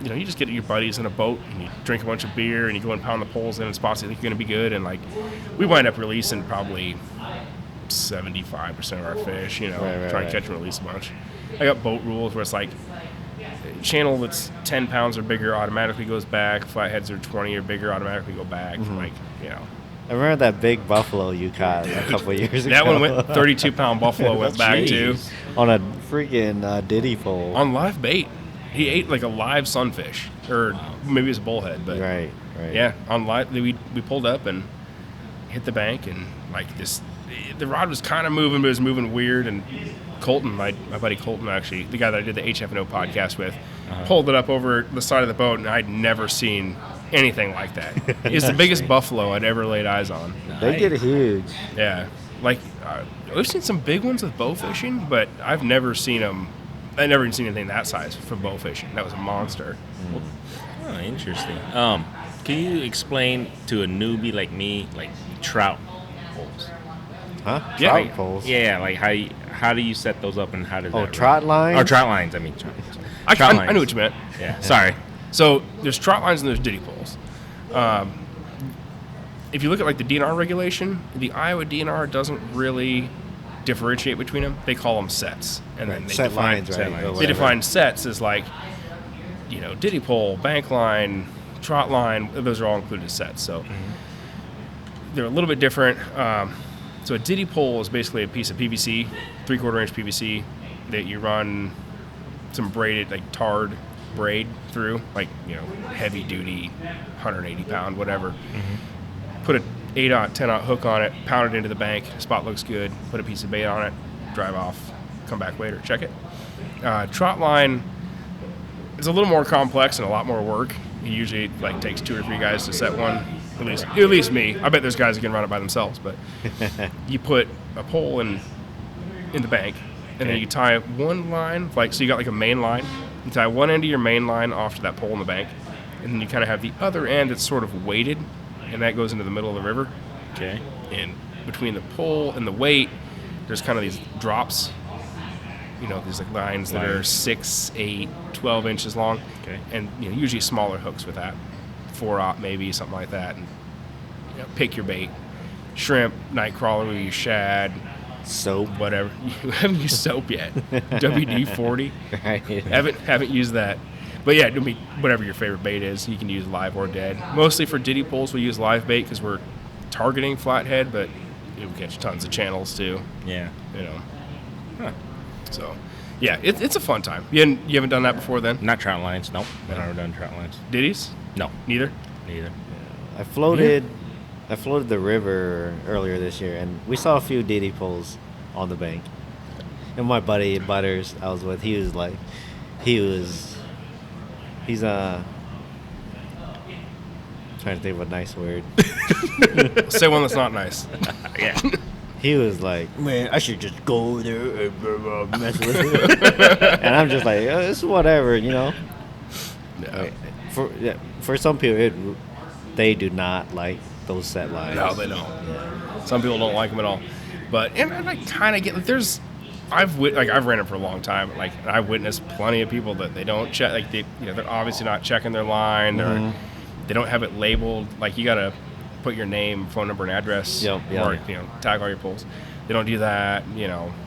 Speaker 3: you just get your buddies in a boat and you drink a bunch of beer and you go and pound the poles in spots you think you're going to be good. And like, we wind up releasing probably 75% of our fish, trying to catch and release a bunch. I got boat rules where it's like, channel that's 10 pounds or bigger automatically goes back. Flatheads are 20 or bigger automatically go back. Like,
Speaker 2: I remember that big buffalo you caught a couple of years ago.
Speaker 3: That one went 32-pound buffalo went back too.
Speaker 2: On a freaking diddy pole.
Speaker 3: On live bait. He ate like a live sunfish, or maybe it was a bullhead, but
Speaker 2: right.
Speaker 3: Yeah, on live, we pulled up and hit the bank, and like the rod was kind of moving, but it was moving weird. And Colton, my buddy Colton, actually, the guy that I did the HFNO podcast with, pulled it up over the side of the boat, and I'd never seen anything like that. It's the biggest buffalo I'd ever laid eyes on.
Speaker 2: They get huge.
Speaker 3: Yeah, like we've seen some big ones with bow fishing, but I've never seen them. I never even seen anything that size for bow fishing. That was a monster.
Speaker 4: Oh, interesting. Can you explain to a newbie like me, like trout poles?
Speaker 2: Huh?
Speaker 3: Yeah.
Speaker 2: Trout poles?
Speaker 4: Yeah, like how do you set those up and how does that work?
Speaker 2: Trot lines?
Speaker 4: Oh, trout lines. I mean, trout
Speaker 3: I
Speaker 4: lines.
Speaker 3: knew what you meant.
Speaker 4: Yeah. Sorry.
Speaker 3: So there's trot lines and there's ditty poles. If you look at like the DNR regulation, the Iowa DNR doesn't really differentiate between them. They call them sets, and then they
Speaker 2: set
Speaker 3: define
Speaker 2: lines, right?
Speaker 3: They define sets as like, ditty pole, bank line, trot line. Those are all included as sets. So they're a little bit different. So a ditty pole is basically a piece of PVC, 3/4 inch PVC that you run some braided, like tarred braid through, like heavy duty, 180 pound, whatever. Put a 8/0, 10/0 hook on it, pound it into the bank. Spot looks good. Put a piece of bait on it, drive off, come back later, check it. Trot line is a little more complex and a lot more work. It usually takes 2 or 3 guys to set one. At least me. I bet there's guys that can run it by themselves. But you put a pole in the bank, and then you tie one line, so you got like a main line. You tie one end of your main line off to that pole in the bank, and then you kind of have the other end that's sort of weighted, and that goes into the middle of the river.
Speaker 4: Okay.
Speaker 3: And between the pole and the weight, there's kind of these drops. These lines that are 6, 8, 12 inches long.
Speaker 4: Okay.
Speaker 3: And usually smaller hooks with that, 4/0 maybe, something like that. And pick your bait: shrimp, night crawler, we use shad,
Speaker 2: soap,
Speaker 3: whatever. You haven't used soap yet. WD-40.
Speaker 2: Right.
Speaker 3: Haven't used that. But yeah, whatever your favorite bait is, you can use live or dead. Mostly for ditty poles, we use live bait because we're targeting flathead, but we catch tons of channels too.
Speaker 4: Yeah.
Speaker 3: Huh. So, yeah, it's a fun time. You haven't done that before then?
Speaker 4: Not trout lines. Nope. I've never done trout lines.
Speaker 3: Ditties?
Speaker 4: No.
Speaker 3: Neither?
Speaker 4: Neither.
Speaker 2: I floated the river earlier this year, and we saw a few ditty poles on the bank. And my buddy Butters I was with, he's trying to think of a nice word.
Speaker 3: Say one that's not nice.
Speaker 4: Yeah.
Speaker 2: He was like, man, I should just go there and mess with it. And I'm just like, it's whatever,
Speaker 3: Yeah.
Speaker 2: For some people, they do not like those set lines.
Speaker 3: No, they don't.
Speaker 2: Yeah.
Speaker 3: Some people don't like them at all. But and I kind of get I've ran them for a long time. And I've witnessed plenty of people that they don't check. They're obviously not checking their line, or they don't have it labeled. You gotta put your name, phone number, and address, or tag all your poles. They don't do that.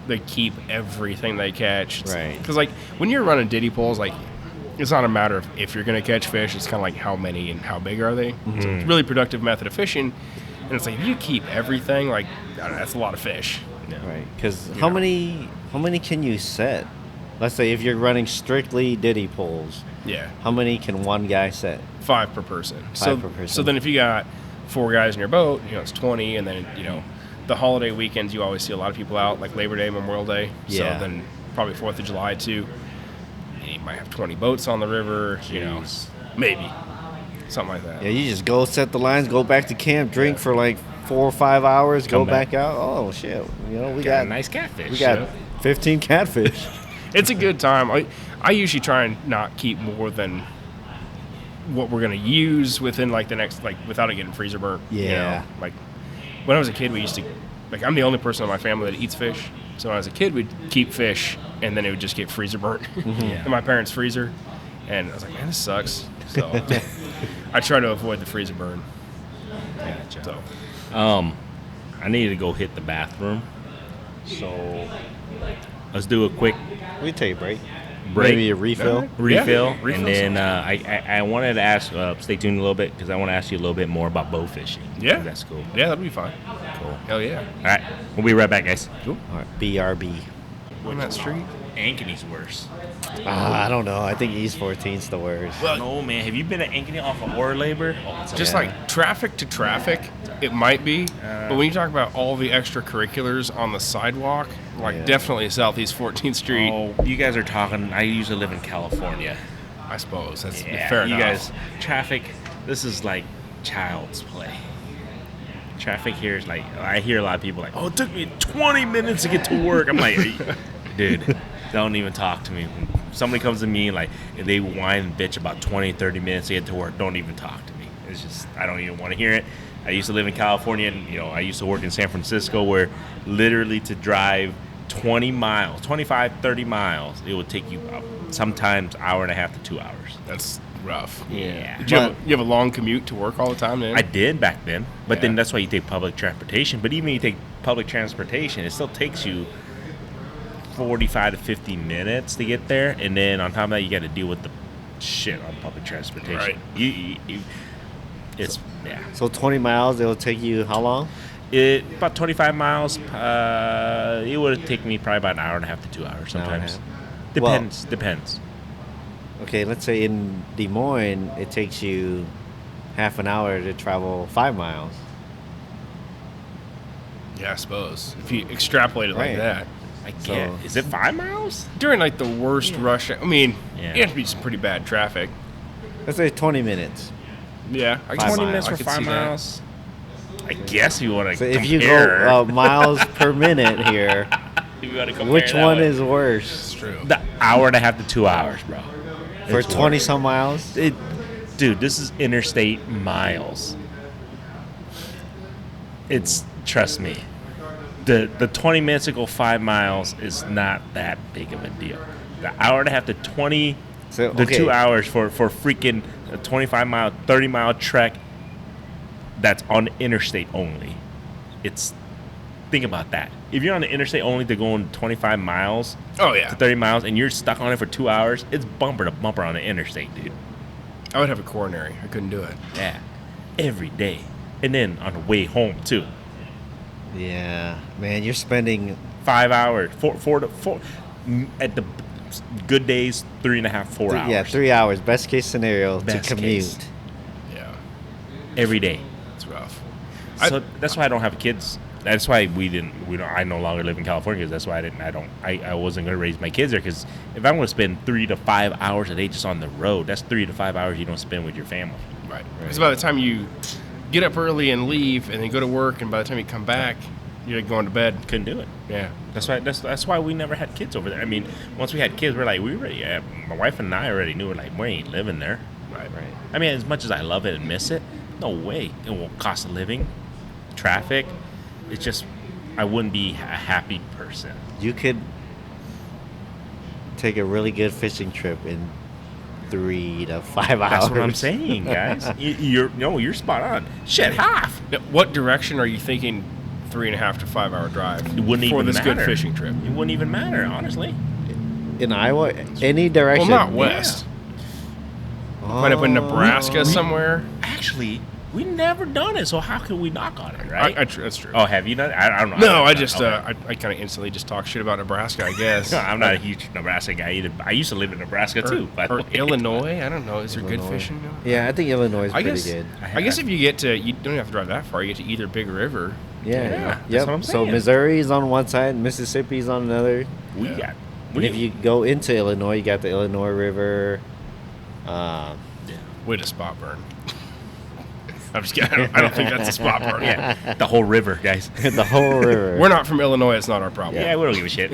Speaker 3: They keep everything they catch.
Speaker 2: Right.
Speaker 3: Because when you're running ditty poles, it's not a matter of if you're gonna catch fish. It's kind of how many and how big are they. So it's a really productive method of fishing. And it's if you keep everything, I don't know, that's a lot of fish.
Speaker 2: Right. Because how many can you set? Let's say if you're running strictly ditty poles.
Speaker 3: Yeah.
Speaker 2: How many can one guy set?
Speaker 3: 5 per person.
Speaker 2: 5 per person.
Speaker 3: So then if you got 4 guys in your boat, it's 20, and then the holiday weekends you always see a lot of people out, like Labor Day, Memorial Day.
Speaker 2: Yeah.
Speaker 3: So then probably 4th of July too. You might have 20 boats on the river. Maybe something like that.
Speaker 2: Yeah, you just go set the lines, go back to camp, drink for 4 or 5 hours, go back out. Oh shit! We got
Speaker 4: a nice catfish.
Speaker 2: We got 15 catfish.
Speaker 3: It's a good time. I usually try and not keep more than what we're gonna use within the next without it getting freezer burnt.
Speaker 2: Yeah.
Speaker 3: When I was a kid, we used to like I'm the only person in my family that eats fish. So when I was a kid, we'd keep fish, and then it would just get freezer burnt in my parents' freezer. And I was like, man, this sucks. So I try to avoid the freezer burn.
Speaker 4: Gotcha.
Speaker 3: So
Speaker 4: I need to go hit the bathroom. So let's do a quick
Speaker 2: We take a break.
Speaker 4: break.
Speaker 2: Maybe a refill.
Speaker 4: Refill,
Speaker 3: Yeah, refill
Speaker 4: and then I wanted to ask, stay tuned a little bit because I want to ask you a little bit more about bow fishing.
Speaker 3: yeah,
Speaker 4: That's cool.
Speaker 3: Yeah, that'd be fine.
Speaker 4: Cool.
Speaker 3: Hell yeah.
Speaker 4: All right, we'll be right back, guys.
Speaker 3: Cool.
Speaker 2: All right, BRB.
Speaker 3: On that street.
Speaker 4: Ankeny's worse.
Speaker 2: I don't know. I think East 14's the worst.
Speaker 4: Well, no, man. Have you been to Ankeny off of Ore Labor? Oh, it's
Speaker 3: Just like traffic to traffic, it might be. But when you talk about all the extracurriculars on the sidewalk, like
Speaker 2: Yeah.
Speaker 3: definitely Southeast 14th Street,
Speaker 4: Oh, you guys are talking. I usually live in California.
Speaker 3: I suppose. That's
Speaker 4: Yeah,
Speaker 3: fair
Speaker 4: you
Speaker 3: enough.
Speaker 4: guys, traffic. This is like child's play. Traffic here is like, I hear a lot of people like, oh, it took me 20 minutes to get to work. I'm like, dude, don't even talk to me. When somebody comes to me like, if they whine and bitch about 20, 30 minutes to get to work, don't even talk to me. It's just, I don't even want to hear it. I used to live in California, and I used to work in San Francisco, where literally to drive 20 miles, 25, 30 miles, it would take you sometimes hour and a half to 2 hours.
Speaker 3: That's rough.
Speaker 4: Yeah.
Speaker 3: Did you have a long commute to work all the time then?
Speaker 4: I did back then, but then
Speaker 3: Yeah.
Speaker 4: that's why you take public transportation. But even if you take public transportation, it still takes you 45 to 50 minutes to get there, and then on top of that, you got to deal with the shit on public transportation.
Speaker 3: Right.
Speaker 4: It's yeah.
Speaker 2: So 20 miles, it'll take you how long?
Speaker 4: About 25 miles. It would take me probably about an hour and a half to 2 hours
Speaker 2: An hour and a
Speaker 4: sometimes.
Speaker 2: half.
Speaker 4: Depends.
Speaker 2: Okay, let's say in Des Moines, it takes you half an hour to travel 5 miles.
Speaker 3: Yeah, I suppose. If you extrapolate it like
Speaker 2: Right.
Speaker 3: that.
Speaker 4: I get.
Speaker 2: So-
Speaker 4: Is it 5 miles?
Speaker 3: During like the worst rush, I mean,
Speaker 4: Yeah.
Speaker 3: you have to be some pretty bad traffic.
Speaker 2: Let's say 20 minutes.
Speaker 3: Yeah, I
Speaker 2: 5
Speaker 4: 20
Speaker 2: miles.
Speaker 4: minutes
Speaker 3: I
Speaker 4: for
Speaker 3: could
Speaker 4: 5
Speaker 3: see that.
Speaker 4: miles. I guess you want to
Speaker 2: So
Speaker 4: compare.
Speaker 2: if you go miles per minute here,
Speaker 4: If you wanna compare
Speaker 2: which
Speaker 4: that
Speaker 2: one
Speaker 4: way.
Speaker 2: is worse?
Speaker 3: It's true.
Speaker 4: The hour and a half to 2 hours, bro.
Speaker 2: For
Speaker 4: It's
Speaker 2: 20
Speaker 4: worse.
Speaker 2: some miles?
Speaker 4: Dude, this is interstate miles. It's, trust me, the 20 minutes to go 5 miles is not that big of a deal. The hour and a half to 20,
Speaker 2: So,
Speaker 4: the
Speaker 2: okay.
Speaker 4: 2 hours for freaking a 25 mile, 30 mile trek that's on interstate only. Think about that. If you're on the interstate only to go on 25 miles
Speaker 3: Oh yeah.
Speaker 4: to 30 miles and you're stuck on it for 2 hours, it's bumper to bumper on the interstate, dude.
Speaker 3: I would have a coronary. I couldn't do it.
Speaker 4: Yeah, every day, and then on the way home too.
Speaker 2: Yeah, man, you're spending
Speaker 4: 5 hours, four at the good days, 3.5, 4 hours.
Speaker 2: yeah 3 hours. Best case scenario
Speaker 4: Best
Speaker 2: to commute.
Speaker 4: case.
Speaker 3: Yeah,
Speaker 4: Every day.
Speaker 3: it's rough.
Speaker 4: So that's why I don't have kids. That's why I no longer live in California, because that's why I wasn't going to raise my kids there, because if I'm going to spend 3 to 5 hours a day just on the road, that's 3 to 5 hours you don't spend with your family.
Speaker 3: Right. Because by the time you get up early and leave, and then go to work, and by the time you come back, you're going to bed.
Speaker 4: Couldn't do it.
Speaker 3: Yeah.
Speaker 4: That's why we never had kids over there. I mean, once we had kids, my wife and I already knew, we ain't living there.
Speaker 3: Right.
Speaker 4: I mean, as much as I love it and miss it, no way. It won't cost of living, traffic. It's just, I wouldn't be a happy person.
Speaker 2: You could take a really good fishing trip in 3 to 5 hours.
Speaker 4: That's what I'm saying, guys. You're spot on. Shit, half.
Speaker 3: Now, what direction are you thinking? 3.5 to 5 hour drive.
Speaker 4: It wouldn't
Speaker 3: for
Speaker 4: even
Speaker 3: this
Speaker 4: matter.
Speaker 3: good fishing trip.
Speaker 4: It wouldn't even matter, honestly.
Speaker 2: In Iowa, any direction.
Speaker 3: Well, not west. Might up in Nebraska somewhere.
Speaker 4: Actually, we never done it, so how can we knock on it, right?
Speaker 3: That's true.
Speaker 4: Oh, have you done it? I don't know.
Speaker 3: No, I just
Speaker 4: Okay.
Speaker 3: I kind of instantly just talk shit about Nebraska, I guess.
Speaker 4: I'm not a huge Nebraska guy either. I used to live in Nebraska too. By the
Speaker 3: Or
Speaker 4: way.
Speaker 3: Illinois. I don't know. Is there good
Speaker 2: Illinois.
Speaker 3: fishing?
Speaker 2: Yeah, I think Illinois is
Speaker 3: I
Speaker 2: pretty
Speaker 3: guess.
Speaker 2: good.
Speaker 3: I guess if you get to, you don't have to drive that far. You get to either big river.
Speaker 2: Yeah,
Speaker 4: that's
Speaker 2: yep.
Speaker 4: what I'm
Speaker 2: So
Speaker 4: saying.
Speaker 2: Missouri's on one side, Mississippi's on another.
Speaker 4: we
Speaker 3: Yeah.
Speaker 4: got.
Speaker 2: And if you go into Illinois, you got the Illinois River.
Speaker 3: Way to spot burn. I'm just kidding. I don't think that's a spot burn.
Speaker 4: yeah, the whole river, guys.
Speaker 2: the whole river.
Speaker 3: We're not from Illinois. It's not our problem.
Speaker 4: Yeah, we don't give a shit.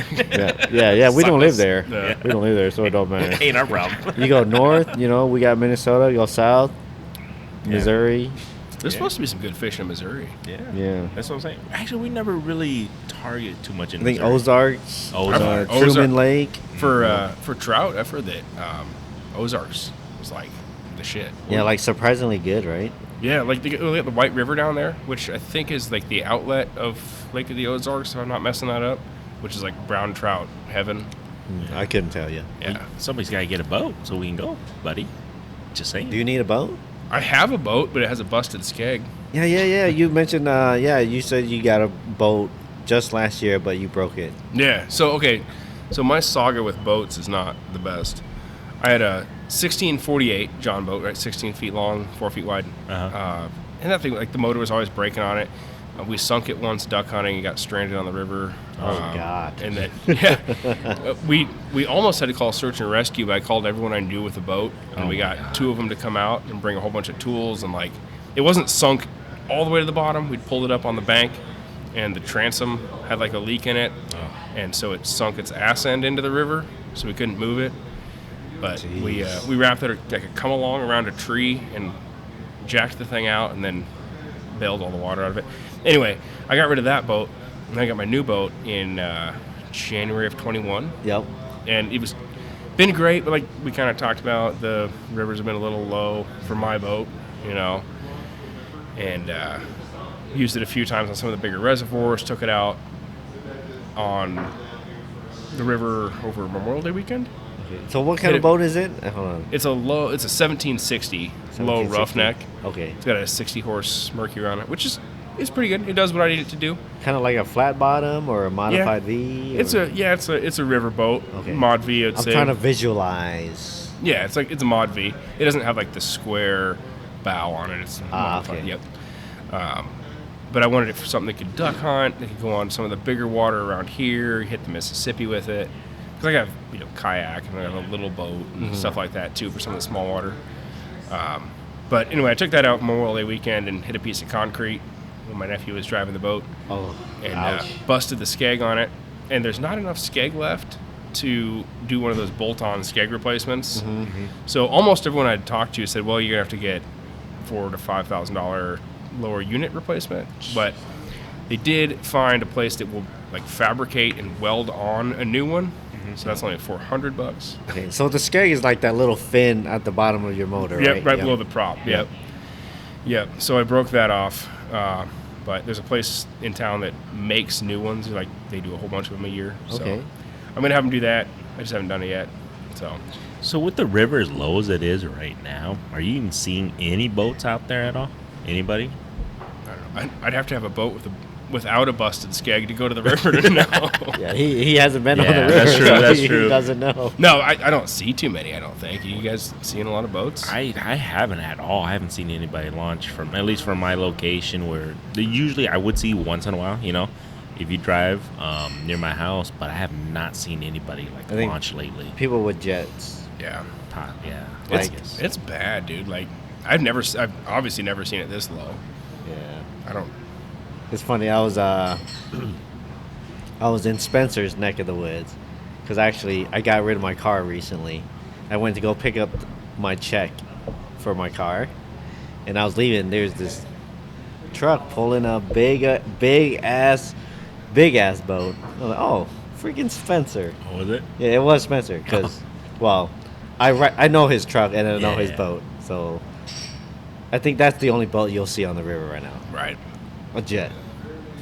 Speaker 2: yeah. We don't live
Speaker 3: Suckers.
Speaker 2: there.
Speaker 3: Yeah.
Speaker 2: We don't live there, so it don't matter.
Speaker 4: Ain't our problem.
Speaker 2: You go north, we got Minnesota. You go south, Missouri.
Speaker 3: There's supposed to be some good fish in Missouri.
Speaker 2: Yeah.
Speaker 1: That's what I'm saying. Actually, we never really target too much in
Speaker 2: I think
Speaker 1: Missouri.
Speaker 2: Ozarks,
Speaker 1: Ozarks.
Speaker 2: Truman Lake.
Speaker 3: For trout, I've heard that Ozarks is like the shit.
Speaker 2: Yeah, like surprisingly good, right?
Speaker 3: Yeah, like they got the White River down there, which I think is like the outlet of Lake of the Ozarks, if I'm not messing that up, which is like brown trout heaven.
Speaker 2: I couldn't tell you.
Speaker 3: Yeah.
Speaker 1: Somebody's got to get a boat so we can go, buddy. Just saying.
Speaker 2: Do you need a boat?
Speaker 3: I have a boat, but it has a busted skeg.
Speaker 2: Yeah. You mentioned, you said you got a boat just last year, but you broke it.
Speaker 3: Yeah. So my saga with boats is not the best. I had a 1648 John boat, right, 16 feet long, 4 feet wide, and that thing, like the motor was always breaking on it. We sunk it once duck hunting and got stranded on the river.
Speaker 2: Oh God!
Speaker 3: And that, we almost had to call search and rescue, but I called everyone I knew with a boat, and we got 2 of them to come out and bring a whole bunch of tools, and like it wasn't sunk all the way to the bottom. We'd pulled it up on the bank, and the transom had like a leak in it, and so it sunk its ass end into the river, so we couldn't move it. But we wrapped it like a come along around a tree and jacked the thing out, and then bailed all the water out of it. Anyway, I got rid of that boat, and I got my new boat in January of 21.
Speaker 2: Yep.
Speaker 3: And it was been great, but like we kind of talked about, the rivers have been a little low for my boat, you know. And used it a few times on some of the bigger reservoirs, took it out on the river over Memorial Day weekend.
Speaker 2: So what kind of boat is it? Hold on.
Speaker 3: It's a 1760 low roughneck.
Speaker 2: Okay.
Speaker 3: It's got a 60 horse Mercury on it, which is it's pretty good. It does what I need it to do.
Speaker 2: Kind of like a flat bottom or a modified V? Or?
Speaker 3: It's a river boat.
Speaker 2: Okay.
Speaker 3: Mod V, I'd say.
Speaker 2: I'm trying to visualize.
Speaker 3: Yeah, it's a mod V. It doesn't have like the square bow on it. It's modified.
Speaker 2: Okay.
Speaker 3: Yep. But I wanted it for something that could duck hunt. They could go on some of the bigger water around here, hit the Mississippi with it. Because I got kayak and I got a little boat and stuff like that too for some of the small water. But anyway, I took that out Memorial Day weekend and hit a piece of concrete when my nephew was driving the boat.
Speaker 2: Oh,
Speaker 3: And busted the skeg on it. And there's not enough skeg left to do one of those bolt-on skeg replacements. So almost everyone I'd talked to said, well, you're going to have to get $4,000 to $5,000 lower unit replacement. But they did find a place that will like fabricate and weld on a new one. So that's only $400.
Speaker 2: Okay, so the skeg is like that little fin at the bottom of your motor,
Speaker 3: Yep,
Speaker 2: right?
Speaker 3: right below the prop. Yep. So I broke that off. But there's a place in town that makes new ones. Like they do a whole bunch of them a year. So
Speaker 2: Okay.
Speaker 3: I'm gonna have them do that. I just haven't done it yet.
Speaker 1: So with the river as low as it is right now, are you even seeing any boats out there at all? Anybody?
Speaker 3: I don't know. I'd have to have a boat without a busted skeg to go to the river to know.
Speaker 2: Yeah, he hasn't been on the
Speaker 1: Yeah,
Speaker 2: river.
Speaker 1: that's true,
Speaker 2: So
Speaker 1: that's
Speaker 2: he
Speaker 1: true.
Speaker 2: doesn't know.
Speaker 3: No, I don't see too many. I don't think. You guys seeing a lot of boats?
Speaker 1: I haven't at all. I haven't seen anybody launch from, at least from my location, where usually I would see once in a while, if you drive near my house, but I have not seen anybody
Speaker 2: I think
Speaker 1: launch lately.
Speaker 2: People with jets.
Speaker 3: Yeah.
Speaker 1: Yeah.
Speaker 3: It's bad, dude. Like I've obviously never seen it this low.
Speaker 2: Yeah.
Speaker 3: I don't.
Speaker 2: It's funny. I was in Spencer's neck of the woods because actually I got rid of my car recently. I went to go pick up my check for my car, and I was leaving. There's this truck pulling a big ass boat. I'm like, oh, freaking Spencer!
Speaker 1: Oh, was it?
Speaker 2: Yeah, it was Spencer because, well, I know his truck and I know his
Speaker 1: Yeah.
Speaker 2: boat, so I think that's the only boat you'll see on the river right now.
Speaker 3: Right.
Speaker 2: A jet.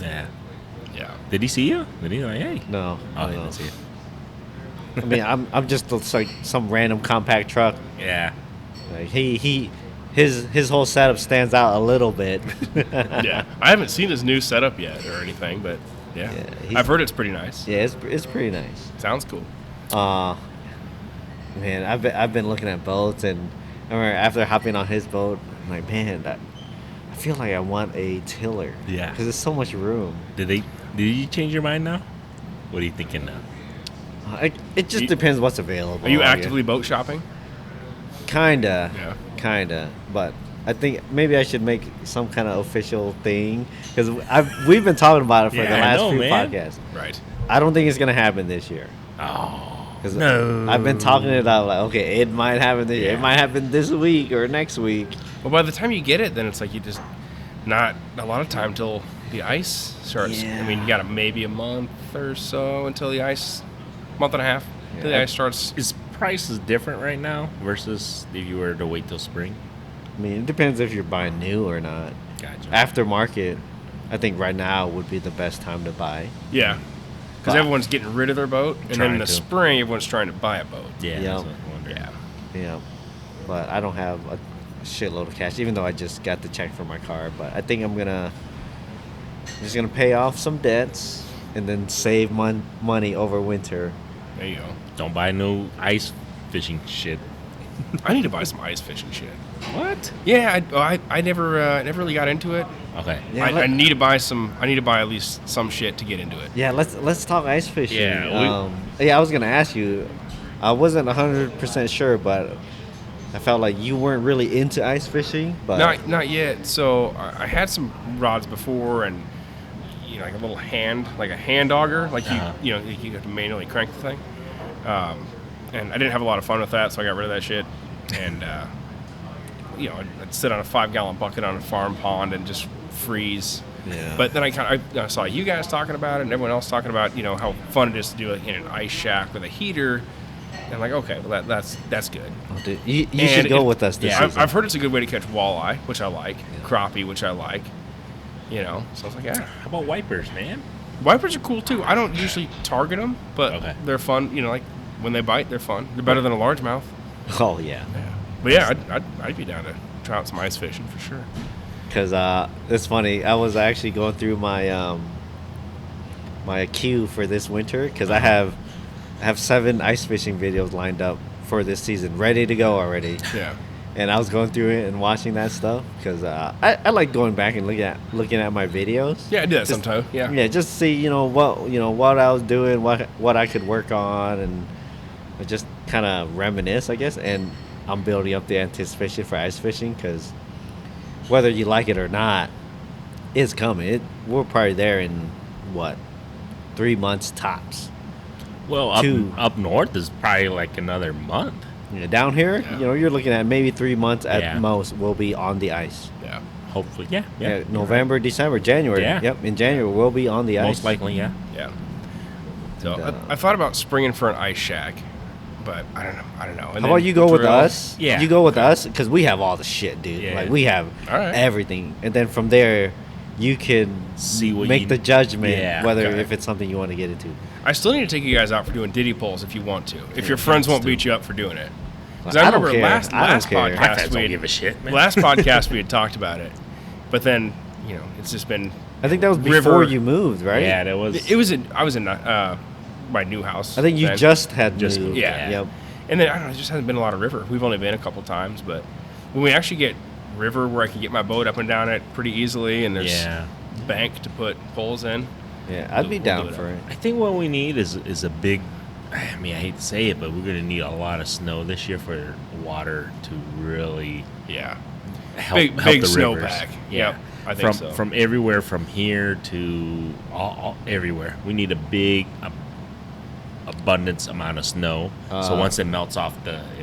Speaker 1: Yeah.
Speaker 3: Yeah.
Speaker 1: Did he see you? Did he like, hey?
Speaker 2: No.
Speaker 1: Oh, he
Speaker 2: no.
Speaker 1: didn't see you.
Speaker 2: I mean, I'm just like some random compact truck.
Speaker 1: Yeah.
Speaker 2: Like his whole setup stands out a little bit.
Speaker 3: Yeah. I haven't seen his new setup yet or anything, but yeah,
Speaker 2: Yeah,
Speaker 3: I've heard it's pretty nice.
Speaker 2: Yeah, it's pretty nice.
Speaker 3: Sounds cool.
Speaker 2: Man, I've been looking at boats, and I remember after hopping on his boat, I'm like, man, I feel like I want a tiller.
Speaker 1: Yeah.
Speaker 2: Because there's so much room.
Speaker 1: Did you change your mind now? What are you thinking now?
Speaker 2: It just depends what's available.
Speaker 3: Are you actively boat shopping?
Speaker 2: Kinda.
Speaker 3: Yeah.
Speaker 2: Kinda. But I think maybe I should make some kind of official thing because we've been talking about it for the
Speaker 1: Yeah, I
Speaker 2: last
Speaker 1: know,
Speaker 2: few
Speaker 1: man.
Speaker 2: podcasts.
Speaker 3: Right.
Speaker 2: I don't think it's gonna happen this year.
Speaker 1: Oh.
Speaker 2: 'Cause
Speaker 1: No.
Speaker 2: I've been talking it out like, okay, it might happen this year.
Speaker 1: Yeah.
Speaker 2: It might happen this week or next week.
Speaker 3: Well, by the time you get it, then it's like not a lot of time till the ice starts.
Speaker 2: Yeah.
Speaker 3: I mean, you got maybe a month or so until the ice, month and a half, till the ice starts.
Speaker 1: Is prices different right now versus if you were to wait till spring?
Speaker 2: I mean, it depends if you're buying new or not.
Speaker 1: Gotcha.
Speaker 2: Aftermarket, I think right now would be the best time to buy.
Speaker 3: Yeah. Because
Speaker 2: But-
Speaker 3: everyone's getting rid of their boat, and then
Speaker 1: Trying
Speaker 3: in the
Speaker 1: to.
Speaker 3: spring, everyone's trying to buy a boat.
Speaker 1: Yeah.
Speaker 2: Yep.
Speaker 1: That's what I'm wondering.
Speaker 3: Yeah.
Speaker 2: Yeah, but I don't have a shitload of cash, even though I just got the check for my car. But I think I'm just gonna pay off some debts and then save money over winter.
Speaker 3: There you go.
Speaker 1: Don't buy no ice fishing shit.
Speaker 3: I need to buy some ice fishing shit.
Speaker 1: What?
Speaker 3: Yeah, I never really got into it.
Speaker 1: Okay.
Speaker 2: Yeah,
Speaker 3: I need to buy some. I need to buy at least some shit to get into it.
Speaker 2: Yeah, let's talk ice fishing.
Speaker 1: Yeah,
Speaker 2: I was gonna ask you. I wasn't 100% sure, but I felt like you weren't really into ice fishing. But
Speaker 3: Not yet. So I had some rods before, and like a little hand, like a hand auger, like you have to manually crank the thing. And I didn't have a lot of fun with that, so I got rid of that shit. And I'd sit on a 5-gallon bucket on a farm pond and just freeze.
Speaker 2: Yeah.
Speaker 3: But then I saw you guys talking about it, and everyone else talking about how fun it is to do it in an ice shack with a heater. And I'm like, okay, well that's good.
Speaker 2: Oh, dude, you should go with us this
Speaker 3: Yeah,
Speaker 2: season.
Speaker 3: I've heard it's a good way to catch walleye, which I like, crappie, which I like. So I was like, yeah.
Speaker 1: How about wipers, man?
Speaker 3: Wipers are cool too. I don't usually target them, but
Speaker 1: Okay.
Speaker 3: they're fun. Like when they bite, they're fun. They're better than a largemouth.
Speaker 2: Oh yeah.
Speaker 3: But yeah, I'd be down to try out some ice fishing for sure.
Speaker 2: Because it's funny. I was actually going through my my queue for this winter because I have 7 ice fishing videos lined up for this season, ready to go already.
Speaker 3: Yeah.
Speaker 2: And I was going through it and watching that stuff because I like going back and looking at my videos.
Speaker 3: Yeah, I do that
Speaker 2: Just-
Speaker 3: sometimes. Yeah.
Speaker 2: Yeah, just see what I was doing, what I could work on, and just kind of reminisce, I guess. And I'm building up the anticipation for ice fishing because whether you like it or not, it's coming. We're probably there in 3 months tops.
Speaker 1: Well, up north is probably like another month.
Speaker 2: Yeah, down here,
Speaker 3: Yeah.
Speaker 2: you're looking at maybe 3 months at
Speaker 1: Yeah.
Speaker 2: most. We'll be on the ice.
Speaker 3: Yeah.
Speaker 1: Hopefully, yeah.
Speaker 2: Yeah, November, December, January.
Speaker 1: Yeah.
Speaker 2: Yep, in January we'll be on the ice.
Speaker 1: Most likely, yeah.
Speaker 3: Yeah. So
Speaker 2: And,
Speaker 3: I thought about springing for an ice shack, but I don't know. And
Speaker 2: How
Speaker 3: then
Speaker 2: about you go with
Speaker 3: drill.
Speaker 2: us?
Speaker 1: Yeah.
Speaker 2: You go with us because we have all the shit, dude.
Speaker 1: Yeah.
Speaker 2: Like we have
Speaker 3: All right.
Speaker 2: everything, and then from there, you can
Speaker 1: See what
Speaker 2: make
Speaker 1: you-
Speaker 2: the judgment
Speaker 1: Yeah.
Speaker 2: whether
Speaker 3: Okay.
Speaker 2: if it's something you want to get into.
Speaker 3: I still need to take you guys out for doing diddy pulls if you want to. If your friends won't beat you up for doing it. Because I
Speaker 2: I don't
Speaker 3: remember
Speaker 2: care.
Speaker 3: last
Speaker 2: I don't care.
Speaker 1: My
Speaker 3: podcast
Speaker 1: friends
Speaker 3: we
Speaker 1: don't
Speaker 3: had,
Speaker 1: give a shit, man.
Speaker 3: last podcast we had talked about it, but then it's just been
Speaker 2: I think that was
Speaker 3: River-
Speaker 2: before you moved, right?
Speaker 1: Yeah, that was.
Speaker 3: it was in I was in my new house.
Speaker 2: I think you
Speaker 3: then.
Speaker 2: just had
Speaker 1: Just
Speaker 2: moved.
Speaker 1: moved,
Speaker 3: yeah.
Speaker 2: Yep.
Speaker 3: And then I don't know, it just hasn't been a lot of river. We've only been a couple times, but when we actually get river where I can get my boat up and down it pretty easily, and there's
Speaker 1: Yeah.
Speaker 3: bank to put poles in.
Speaker 2: Yeah, I'd be
Speaker 3: We'll
Speaker 2: down
Speaker 3: do it.
Speaker 2: for it.
Speaker 1: I think what we need is a big. I mean, I hate to say it, but we're gonna need a lot of snow this year for water to really
Speaker 3: Yeah.
Speaker 1: help
Speaker 3: Big
Speaker 1: the rivers.
Speaker 3: snowpack.
Speaker 1: Yeah,
Speaker 3: Yep, I think
Speaker 1: from
Speaker 3: so.
Speaker 1: from everywhere, from here to all everywhere. We need a big abundance amount of snow. So once it melts off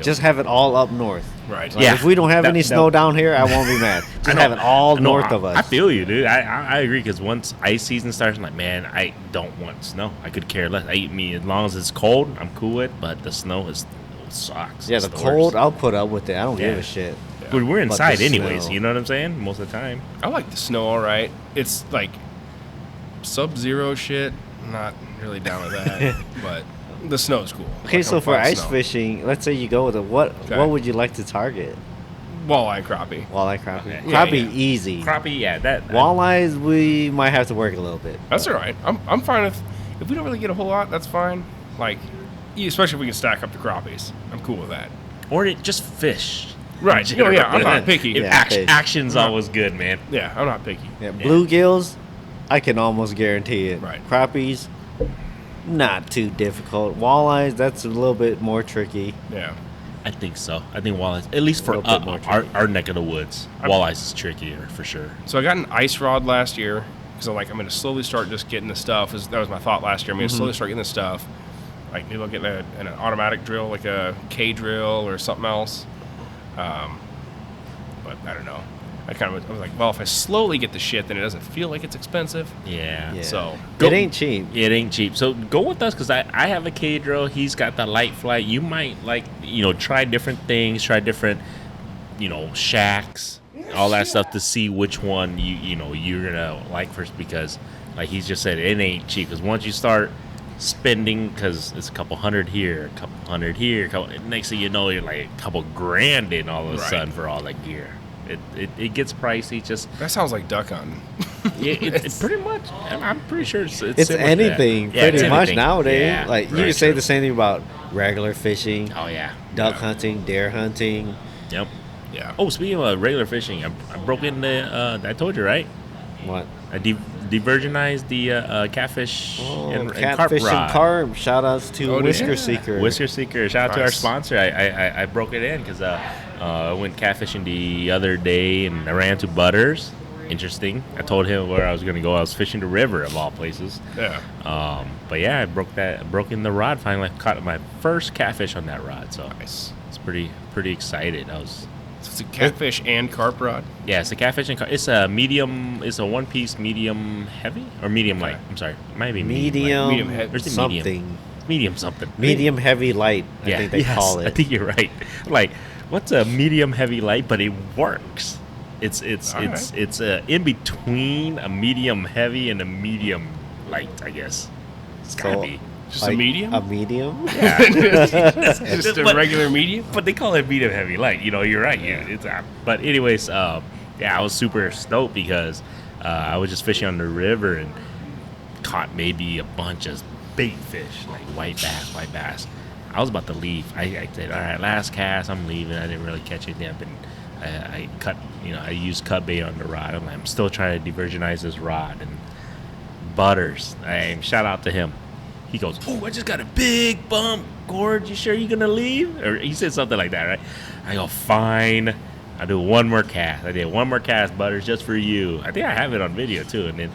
Speaker 2: Just have it all up north.
Speaker 3: Right.
Speaker 2: Like,
Speaker 1: Yeah.
Speaker 2: If we don't have
Speaker 1: That-
Speaker 2: any
Speaker 1: that-
Speaker 2: snow down here, I won't be mad.
Speaker 1: I
Speaker 2: Just
Speaker 1: know-
Speaker 2: have it all
Speaker 1: I know,
Speaker 2: north of us.
Speaker 1: I feel you, dude. I agree because once ice season starts, I'm like, man, I don't want snow. I could care less. I mean, as long as it's cold, I'm cool with. But the snow sucks.
Speaker 2: Yeah,
Speaker 1: It's
Speaker 2: the
Speaker 1: worst.
Speaker 2: cold, I'll put up with it. I don't give
Speaker 1: Yeah.
Speaker 2: a shit.
Speaker 1: But we're
Speaker 2: But
Speaker 1: inside
Speaker 2: the
Speaker 1: anyways.
Speaker 2: snow.
Speaker 1: You know what I'm saying? Most of the time.
Speaker 3: I like the snow all right. It's like sub-zero shit. I'm not really down with that, but the snow's cool.
Speaker 2: Okay,
Speaker 3: Like,
Speaker 2: so
Speaker 3: I'm
Speaker 2: for
Speaker 3: fine with
Speaker 2: ice
Speaker 3: snow.
Speaker 2: fishing, let's say you go with it. What would you like to target?
Speaker 3: Walleye and crappie.
Speaker 2: Walleye, crappie.
Speaker 1: Okay.
Speaker 3: Yeah,
Speaker 2: Crappie,
Speaker 3: yeah.
Speaker 2: easy.
Speaker 1: Crappie, yeah. That
Speaker 2: Walleyes, we might have to work a little bit.
Speaker 3: That's all right. I'm fine if we don't really get a whole lot. That's fine. Like, especially if we can stack up the crappies. I'm cool with that.
Speaker 1: or just fish.
Speaker 3: Right. Oh, yeah, I'm not picky.
Speaker 1: If
Speaker 2: Yeah, fish.
Speaker 1: action's always good, man.
Speaker 3: Yeah, I'm not picky.
Speaker 2: Yeah, bluegills, I can almost guarantee it.
Speaker 3: Right.
Speaker 2: Crappies, not too difficult. Walleyes, that's a little bit more tricky.
Speaker 3: Yeah.
Speaker 1: I think so. I think walleyes, at least for
Speaker 2: A little bit more
Speaker 1: our neck of the woods, walleyes is trickier for sure.
Speaker 3: So I got an ice rod last year because I'm going to slowly start just getting the stuff. That was my thought last year. I'm going to slowly start getting the stuff. Like maybe I'll get an automatic drill, like a K drill or something else. But I don't know. I was like, well, if I slowly get the shit, then it doesn't feel like it's expensive.
Speaker 1: Yeah.
Speaker 2: Yeah.
Speaker 3: So
Speaker 2: it ain't cheap.
Speaker 1: It ain't cheap. So go with us because I have a Cadro. He's got the light flight. You might try different things, try different, shacks, all that stuff to see which one you're gonna like first because, like he's just said, it ain't cheap. Because once you start spending, because it's a couple hundred here, a couple hundred here, next thing you know, you're like a couple grand in all of a sudden for all that gear. It gets pricey. Just
Speaker 3: that sounds like duck hunting.
Speaker 1: it's pretty much. I'm pretty sure it's
Speaker 2: It's
Speaker 1: similar to
Speaker 2: anything
Speaker 1: that. Yeah,
Speaker 2: pretty
Speaker 1: it's
Speaker 2: much
Speaker 1: anything.
Speaker 2: nowadays.
Speaker 1: Yeah,
Speaker 2: Like you
Speaker 1: very
Speaker 2: can say
Speaker 1: true.
Speaker 2: the same thing about regular fishing,
Speaker 1: Oh yeah.
Speaker 2: duck hunting, deer hunting.
Speaker 1: Yep.
Speaker 3: Yeah.
Speaker 1: Oh, speaking of regular fishing, I broke in the. I told you right.
Speaker 2: What?
Speaker 1: I de-virginized the catfish and carp
Speaker 2: catfish
Speaker 1: rod.
Speaker 2: and carp. Shout outs to
Speaker 3: Oh,
Speaker 2: Whisker
Speaker 3: yeah.
Speaker 2: Seeker.
Speaker 1: Whisker Seeker. Shout out to our
Speaker 3: Nice.
Speaker 1: sponsor. I broke it in because I went catfishing the other day and I ran to Butters. Interesting. I told him where I was going to go. I was fishing the river of all places.
Speaker 3: Yeah.
Speaker 1: But yeah, I broke in the rod. Finally, caught my first catfish on that rod. So
Speaker 3: Nice.
Speaker 1: it's pretty excited. I was.
Speaker 3: So it's a catfish and carp rod.
Speaker 1: Yeah, it's a catfish and it's a medium. It's a one-piece medium heavy or medium light. I'm sorry, it might be medium.
Speaker 3: Medium
Speaker 1: light.
Speaker 3: heavy.
Speaker 1: Where's the
Speaker 2: something.
Speaker 1: Medium something.
Speaker 2: Medium heavy light. I think they call it.
Speaker 1: I think you're right. Like, what's a medium heavy light? But it works. It's in between a medium heavy and a medium light. I guess it's gotta
Speaker 2: So,
Speaker 1: be.
Speaker 3: Just a medium?
Speaker 2: A medium.
Speaker 1: Yeah.
Speaker 3: Just a
Speaker 1: But-
Speaker 3: regular medium?
Speaker 1: But they call it medium heavy light. You're right. It's but anyways, I was super stoked because I was just fishing on the river and caught maybe a bunch of bait fish like white bass. I was about to leave. I said, all right, last cast, I'm leaving. I didn't really catch anything. I cut, I used cut bait on the rod. I'm still trying to de-virginize this rod. And Butters, shout out to him. He goes, oh, I just got a big bump. Gord, you sure you're going to leave? Or he said something like that, right? I go, fine. I'll do one more cast. I did one more cast, Butters, just for you. I think I have it on video, too. And then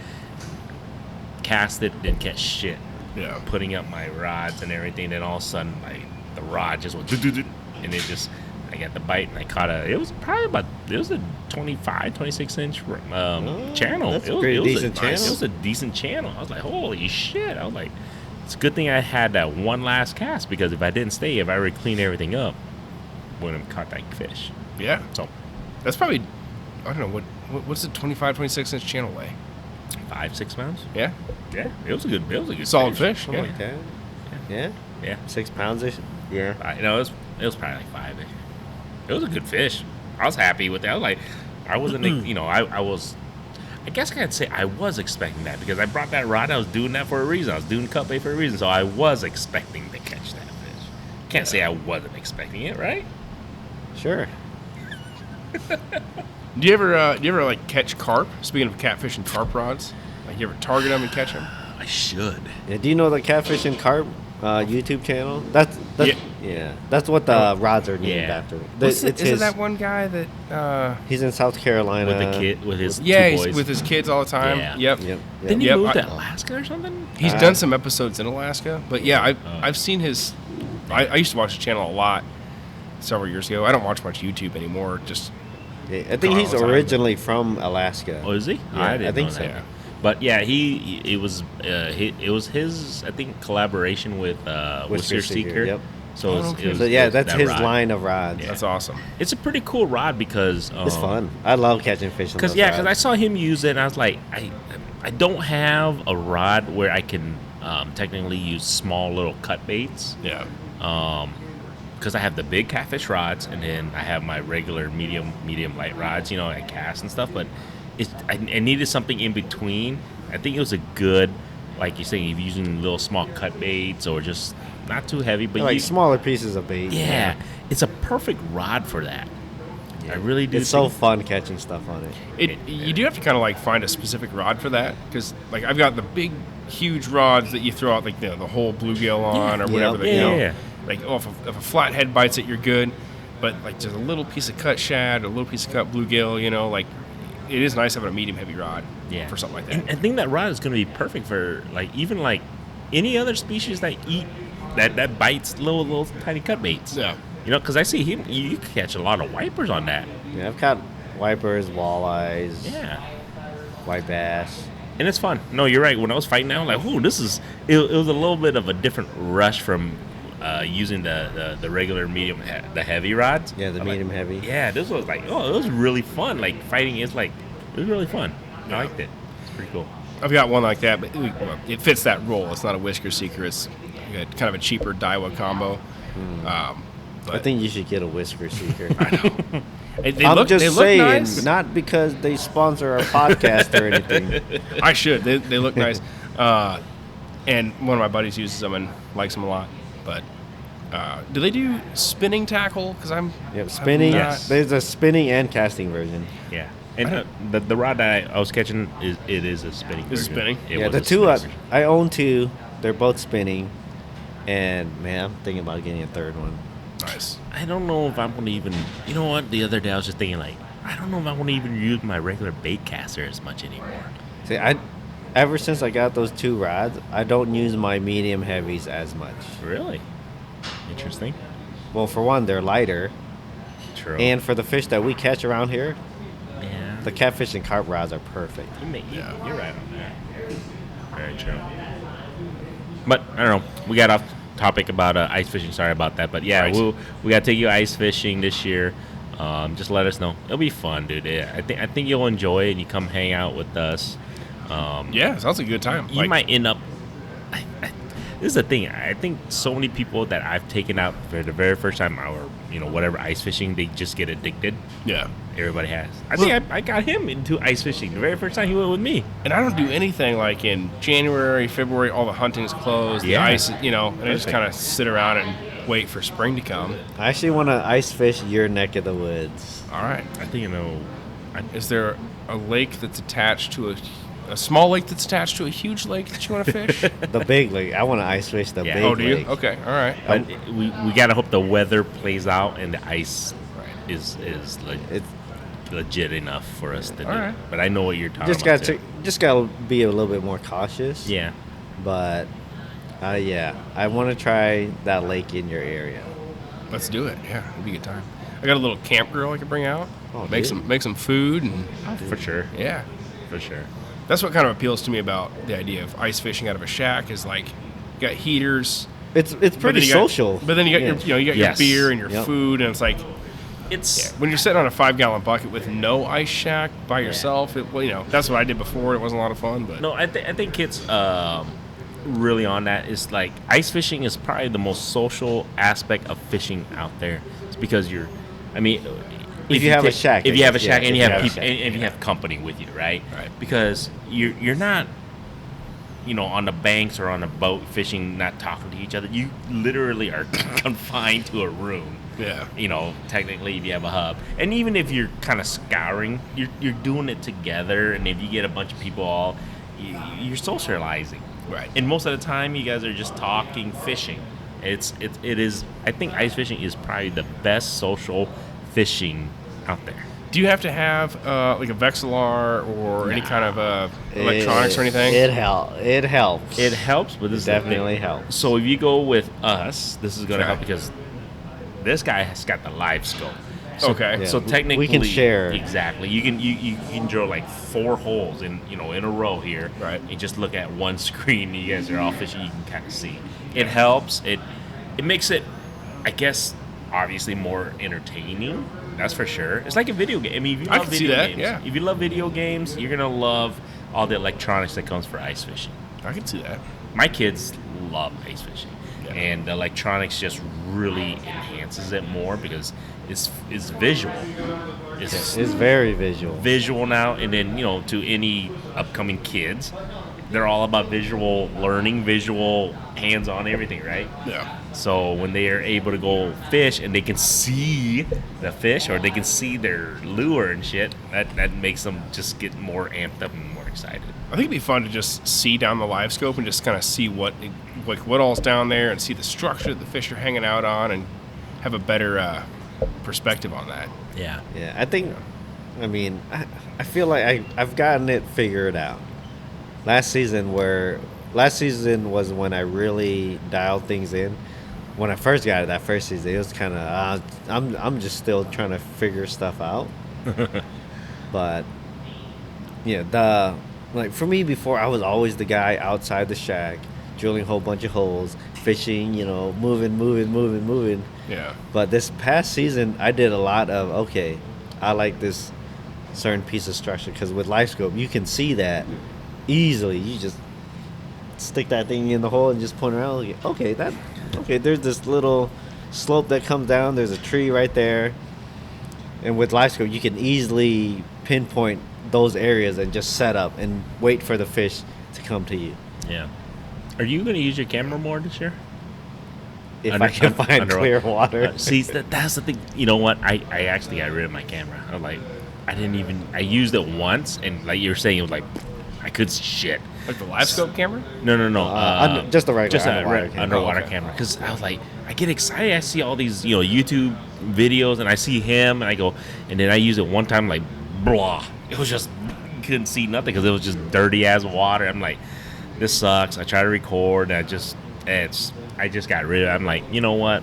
Speaker 1: cast it, didn't catch shit.
Speaker 3: Yeah.
Speaker 1: Putting up my rods and everything. Then all of a sudden, the rod just went, do-do-do, and it just, I got the bite, and I caught it was a 25, 26 inch channel.
Speaker 2: That's a
Speaker 1: It was-
Speaker 2: pretty
Speaker 1: it was
Speaker 2: decent channel.
Speaker 1: It was a decent channel. I was like, holy shit. I was like, it's a good thing I had that one last cast because if I didn't stay, if I would clean everything up, wouldn't have caught that fish.
Speaker 3: Yeah.
Speaker 1: So
Speaker 3: That's probably, I don't know, what's the 25, 26 inch channel weigh?
Speaker 1: 5-6 pounds.
Speaker 3: Yeah.
Speaker 1: Yeah, it was a good
Speaker 3: Solid fish.
Speaker 2: Something
Speaker 3: Yeah.
Speaker 2: like that. Yeah.
Speaker 1: Yeah,
Speaker 2: 6 pounds ish. Yeah.
Speaker 1: it was probably like 5. It was a good fish. I was happy with that. I was like, I wasn't, I was. I guess I could say I was expecting that because I brought that rod. I was doing that for a reason. I was doing cut bait for a reason. So I was expecting to catch that fish. Can't say I wasn't expecting it, right?
Speaker 2: Sure.
Speaker 3: Do you ever like catch carp? Speaking of catfish and carp rods, like you ever target them and catch them?
Speaker 1: I should.
Speaker 2: Yeah, do you know the Catfish and Carp YouTube channel? That's
Speaker 3: Yeah.
Speaker 2: That's what the rods are named
Speaker 1: Yeah.
Speaker 2: after.
Speaker 3: Isn't that one guy that?
Speaker 2: He's in South Carolina
Speaker 1: With the kid, with his
Speaker 3: Yeah,
Speaker 1: two
Speaker 3: he's
Speaker 1: boys.
Speaker 3: with his kids all the time.
Speaker 1: Yeah.
Speaker 3: Yep.
Speaker 2: Yep.
Speaker 1: Didn't he
Speaker 3: Yep,
Speaker 1: move
Speaker 3: I-
Speaker 1: to Alaska or something?
Speaker 3: He's done some episodes in Alaska, but yeah, I've seen his. I used to watch his channel a lot several years ago. I don't watch much YouTube anymore. Just
Speaker 2: Yeah, I think he's
Speaker 3: all the time.
Speaker 2: originally from Alaska.
Speaker 1: Oh, is he?
Speaker 2: Yeah,
Speaker 1: didn't
Speaker 2: I think
Speaker 1: know
Speaker 2: so.
Speaker 1: that.
Speaker 3: Yeah.
Speaker 1: But yeah, it was his I think collaboration with Whisker Seeker.
Speaker 2: Yep.
Speaker 1: So, it was,
Speaker 3: okay.
Speaker 1: it was
Speaker 2: So yeah,
Speaker 1: it was
Speaker 2: that's
Speaker 1: that
Speaker 2: his
Speaker 1: rod.
Speaker 2: line of rods.
Speaker 1: Yeah.
Speaker 3: that's awesome.
Speaker 1: It's a pretty cool rod because
Speaker 2: It's fun. I love catching fish.
Speaker 1: Because I saw him use it and I was like, I don't have a rod where I can technically use small little cut baits.
Speaker 3: Yeah.
Speaker 1: Because I have the big catfish rods and then I have my regular medium light rods, I cast and stuff. But I needed something in between. I think it was a good, like you're saying, if you're using little small cut baits or just not too heavy, but
Speaker 2: like smaller pieces of bait.
Speaker 1: yeah, it's a perfect rod for that. I really do.
Speaker 2: It's so fun catching stuff on it.
Speaker 3: You do have to kind of like find a specific rod for that because like I've got the big, huge rods that you throw out like the whole bluegill on or whatever.
Speaker 1: Yeah.
Speaker 3: Like if a flathead bites it, you're good. But like just a little piece of cut shad, a little piece of cut bluegill, like it is nice having a medium heavy rod. For something like that.
Speaker 1: And I think that rod is going to be perfect for like even like any other species that eat that bites little tiny cut baits.
Speaker 3: Yeah.
Speaker 1: Because I see him. You catch a lot of wipers on that.
Speaker 2: Yeah, I've caught Wipers, walleyes,
Speaker 1: Yeah.
Speaker 2: white bass.
Speaker 1: And it's fun. No, you're right. When I was fighting out, like, ooh, this is. It was a little bit of a different rush from using the regular medium, the heavy rods.
Speaker 2: Yeah, the
Speaker 1: I'm
Speaker 2: medium
Speaker 1: like,
Speaker 2: heavy.
Speaker 1: Yeah, this was like, oh, it was really fun. Like fighting is like, it was really fun. I
Speaker 3: Yeah.
Speaker 1: liked it. It's pretty cool.
Speaker 3: I've got one like that, but it fits that role. It's not a Whisker Seeker. It's kind of a cheaper Daiwa combo. But
Speaker 2: I think you should get a Whisker Seeker.
Speaker 3: I know. They
Speaker 2: I'm
Speaker 3: look,
Speaker 2: just
Speaker 3: they look
Speaker 2: saying,
Speaker 3: nice.
Speaker 2: not because they sponsor our podcast or anything.
Speaker 3: I should. They look nice. And one of my buddies uses them and likes them a lot. But do they do spinning tackle? Because
Speaker 2: Yep, spinning.
Speaker 1: Yes.
Speaker 2: There's a spinning and casting version.
Speaker 1: Yeah. And the rod that I was catching is a spinning.
Speaker 3: It's
Speaker 1: version.
Speaker 3: spinning?
Speaker 1: It
Speaker 2: Yeah,
Speaker 1: was
Speaker 2: the
Speaker 1: a
Speaker 2: two
Speaker 1: spinning version.
Speaker 2: I own two. They're both spinning, and man, I'm thinking about getting a third one.
Speaker 3: nice.
Speaker 1: I don't know if I'm gonna even. You know what? The other day I was just thinking like, I don't know if I want to even use my regular bait caster as much anymore.
Speaker 2: See, ever since I got those two rods, I don't use my medium heavies as much.
Speaker 1: Really? Interesting.
Speaker 2: Well, for one, they're lighter,
Speaker 1: True.
Speaker 2: and for the fish that we catch around here,
Speaker 1: yeah.
Speaker 2: the catfish and carp rods are perfect.
Speaker 1: You're right on that. Very true. But I don't know. We got off topic about ice fishing. Sorry about that. But yeah,
Speaker 3: Right.
Speaker 1: we got to take you ice fishing this year. Just let us know. It'll be fun, dude. Yeah, I think you'll enjoy it. And you come hang out with us.
Speaker 3: Yeah, sounds like a good time.
Speaker 1: You might end up. This is the thing. I think so many people that I've taken out for the very first time, or whatever ice fishing, they just get addicted.
Speaker 3: Yeah.
Speaker 1: Everybody has. I think I got him into ice fishing the very first time he went with me.
Speaker 3: And I don't do anything like in January, February, all the hunting's closed,
Speaker 1: Yeah.
Speaker 3: the ice, and I just
Speaker 1: Perfect.
Speaker 3: kind of sit around and wait for spring to come.
Speaker 2: I actually want to ice fish your neck of the woods.
Speaker 3: All right.
Speaker 1: I think
Speaker 3: Is there a lake that's attached to a small lake that's attached to a huge lake that you want to fish?
Speaker 2: The big lake. I want to ice fish the
Speaker 1: Yeah.
Speaker 2: big
Speaker 3: Oh, do you?
Speaker 2: lake.
Speaker 3: Okay. All right.
Speaker 1: But we gotta hope the weather plays out and the ice
Speaker 3: Right.
Speaker 1: is
Speaker 2: It's
Speaker 1: legit enough for us to do.
Speaker 3: All right.
Speaker 1: But I know what you're talking
Speaker 2: just
Speaker 1: about.
Speaker 2: gotta be a little bit more cautious.
Speaker 1: Yeah.
Speaker 2: But yeah, I want to try that lake in your area.
Speaker 3: Let's do it. Yeah, it'd be a good time. I got a little camp grill I can bring out.
Speaker 2: Oh,
Speaker 3: make
Speaker 2: dude.
Speaker 3: some food and
Speaker 1: For sure.
Speaker 3: yeah.
Speaker 1: For sure.
Speaker 3: That's what kind of appeals to me about the idea of ice fishing out of a shack is like you got heaters.
Speaker 2: It's
Speaker 3: but
Speaker 2: pretty
Speaker 3: then you got-
Speaker 2: social.
Speaker 3: But then you got
Speaker 2: Yeah.
Speaker 3: you got
Speaker 1: Yes.
Speaker 3: your beer and your
Speaker 2: Yep.
Speaker 3: food, and it's like
Speaker 1: It's
Speaker 3: when you're sitting on a 5-gallon bucket with no ice shack by yourself. That's what I did before. It wasn't a lot of fun, but
Speaker 1: no. I think kids really on that is like ice fishing is probably the most social aspect of fishing out there. It's because if
Speaker 2: you have a shack,
Speaker 1: if
Speaker 2: I
Speaker 1: you have a
Speaker 2: guess,
Speaker 1: shack
Speaker 2: yeah,
Speaker 1: and
Speaker 2: if
Speaker 1: you
Speaker 2: you
Speaker 1: have
Speaker 2: have a
Speaker 1: people
Speaker 2: shack,
Speaker 1: and you have company with you, right?
Speaker 3: Right.
Speaker 1: Because you're not on the banks or on a boat fishing, not talking to each other. You literally are confined to a room.
Speaker 3: yeah.
Speaker 1: Technically, if you have a hub, and even if you're kind of scouring, you're doing it together. And if you get a bunch of people you're socializing,
Speaker 3: Right.
Speaker 1: And most of the time, you guys are just talking fishing. It is. I think ice fishing is probably the best social fishing out there.
Speaker 3: Do you have to have like a Vexilar or any kind of electronics or anything?
Speaker 2: It helps.
Speaker 1: It helps, but this
Speaker 2: definitely
Speaker 1: is the thing.
Speaker 2: helps.
Speaker 1: So if you go with us, this is going to
Speaker 3: Okay.
Speaker 1: help because this guy has got the live scope. So,
Speaker 3: Okay.
Speaker 2: Yeah.
Speaker 1: So technically,
Speaker 2: we can share.
Speaker 1: Exactly. You can drill like 4 holes in a row here.
Speaker 3: Right.
Speaker 1: And just look at one screen. You guys are all fishing. You can kind of see. It helps. It makes it, I guess, obviously more entertaining. That's for sure. It's like a video game. I mean, if you
Speaker 3: I
Speaker 1: love
Speaker 3: can see
Speaker 1: video
Speaker 3: that,
Speaker 1: games,
Speaker 3: yeah.
Speaker 1: if you love video games, you're gonna love all the electronics that comes for ice fishing.
Speaker 3: I can see that.
Speaker 1: My kids love ice fishing,
Speaker 3: Yeah.
Speaker 1: and the electronics just really enhances it more because it's visual. It's
Speaker 2: It's very visual.
Speaker 1: visual now, and then to any upcoming kids, they're all about visual learning, visual hands-on everything, right?
Speaker 3: Yeah.
Speaker 1: So when they are able to go fish and they can see the fish or they can see their lure and shit, that makes them just get more amped up and more excited.
Speaker 3: I think it'd be fun to just see down the live scope and just kind of see what all's down there and see the structure that the fish are hanging out on and have a better perspective on that.
Speaker 1: Yeah.
Speaker 2: Yeah, I think. I mean, I feel like I've gotten it figured out. Last season was when I really dialed things in. When I first got it that first season, it was kind of I'm just still trying to figure stuff out. But yeah, like for me before, I was always the guy outside the shack, drilling a whole bunch of holes, fishing, moving.
Speaker 3: Yeah.
Speaker 2: But this past season, I did a lot of, okay, I like this certain piece of structure, because with live scope, you can see that easily. You just stick that thing in the hole and just point around. Okay, there's this little slope that comes down. There's a tree right there. And with live scope, you can easily pinpoint those areas and just set up and wait for the fish to come to you.
Speaker 1: Yeah. Are you going to use your camera more this year?
Speaker 2: If I can find clear water.
Speaker 1: See, that's the thing. You know what? I actually got rid of my camera. I'm like, I used it once, and like you were saying, it was like, I could see shit.
Speaker 3: Like the live scope camera?
Speaker 1: No.
Speaker 2: Just the regular
Speaker 1: underwater camera. Because I was like, I get excited. I see all these, YouTube videos, and I see him, and I go, and then I use it one time, like, blah. It was just, couldn't see nothing because it was just dirty as water. I'm like, this sucks. I try to record, and I just got rid of it. I'm like, you know what?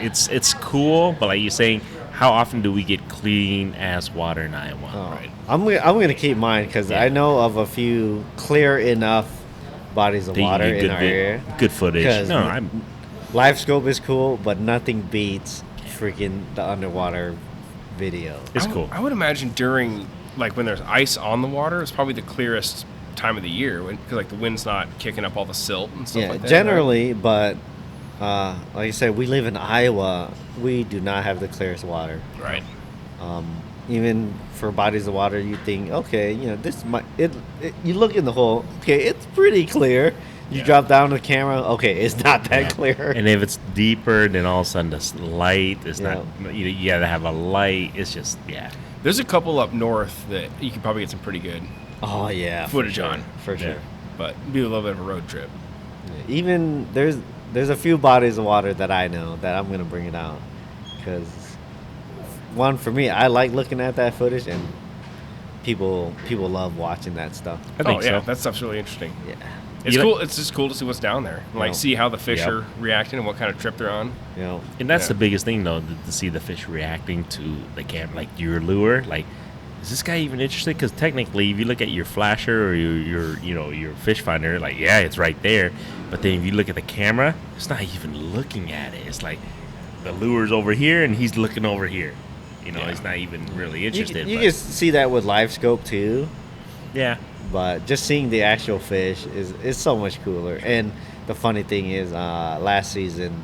Speaker 1: It's cool, but like you're saying, how often do we get clean ass water in Iowa?
Speaker 2: Oh,
Speaker 1: Right.
Speaker 2: I'm gonna keep mine, because I know of a few clear enough bodies of
Speaker 1: That you
Speaker 2: water
Speaker 1: get
Speaker 2: in our area.
Speaker 1: good footage.
Speaker 2: 'Cause
Speaker 1: No, I'm
Speaker 2: live scope is cool, but nothing beats freaking the underwater video.
Speaker 1: it's cool.
Speaker 3: I would imagine during, like, when there's ice on the water, it's probably the clearest time of the year, because like the wind's not kicking up all the silt and stuff
Speaker 2: Yeah,
Speaker 3: like that.
Speaker 2: generally, but like I said, we live in Iowa. We do not have the clearest water.
Speaker 3: Right.
Speaker 2: Even for bodies of water, you think, okay, this might. You look in the hole, okay, it's pretty clear. You
Speaker 3: Yeah.
Speaker 2: drop down the camera, okay, it's not that clear.
Speaker 1: And if it's deeper, then all of a sudden the light is not. You gotta have a light. It's just
Speaker 3: There's a couple up north that you could probably get some pretty good
Speaker 2: Oh yeah,
Speaker 3: footage on.
Speaker 2: for sure.
Speaker 3: But it'd be a little bit of a road trip.
Speaker 2: Yeah, even there's a few bodies of water that I know that I'm gonna bring it out, because one, for me, I like looking at that footage, and people love watching that stuff.
Speaker 1: I think so.
Speaker 3: That stuff's really interesting.
Speaker 2: Yeah.
Speaker 3: It's
Speaker 1: You
Speaker 3: cool. It's just cool to see what's down there, like
Speaker 2: Yeah.
Speaker 3: see how the fish
Speaker 1: Yep.
Speaker 3: are reacting and what kind of trip they're on.
Speaker 1: And that's
Speaker 3: Yeah.
Speaker 1: the biggest thing, though, to see the fish reacting to the camera, like your lure. Like, is this guy even interested? Because technically, if you look at your flasher or your fish finder, like, yeah, it's right there. But then if you look at the camera, it's not even looking at it. It's like the lure's over here and he's looking over here. He's not even really interested.
Speaker 2: You
Speaker 1: but-
Speaker 2: can see that with live scope too,
Speaker 1: yeah.
Speaker 2: but just seeing the actual fish is so much cooler. And the funny thing is, last season,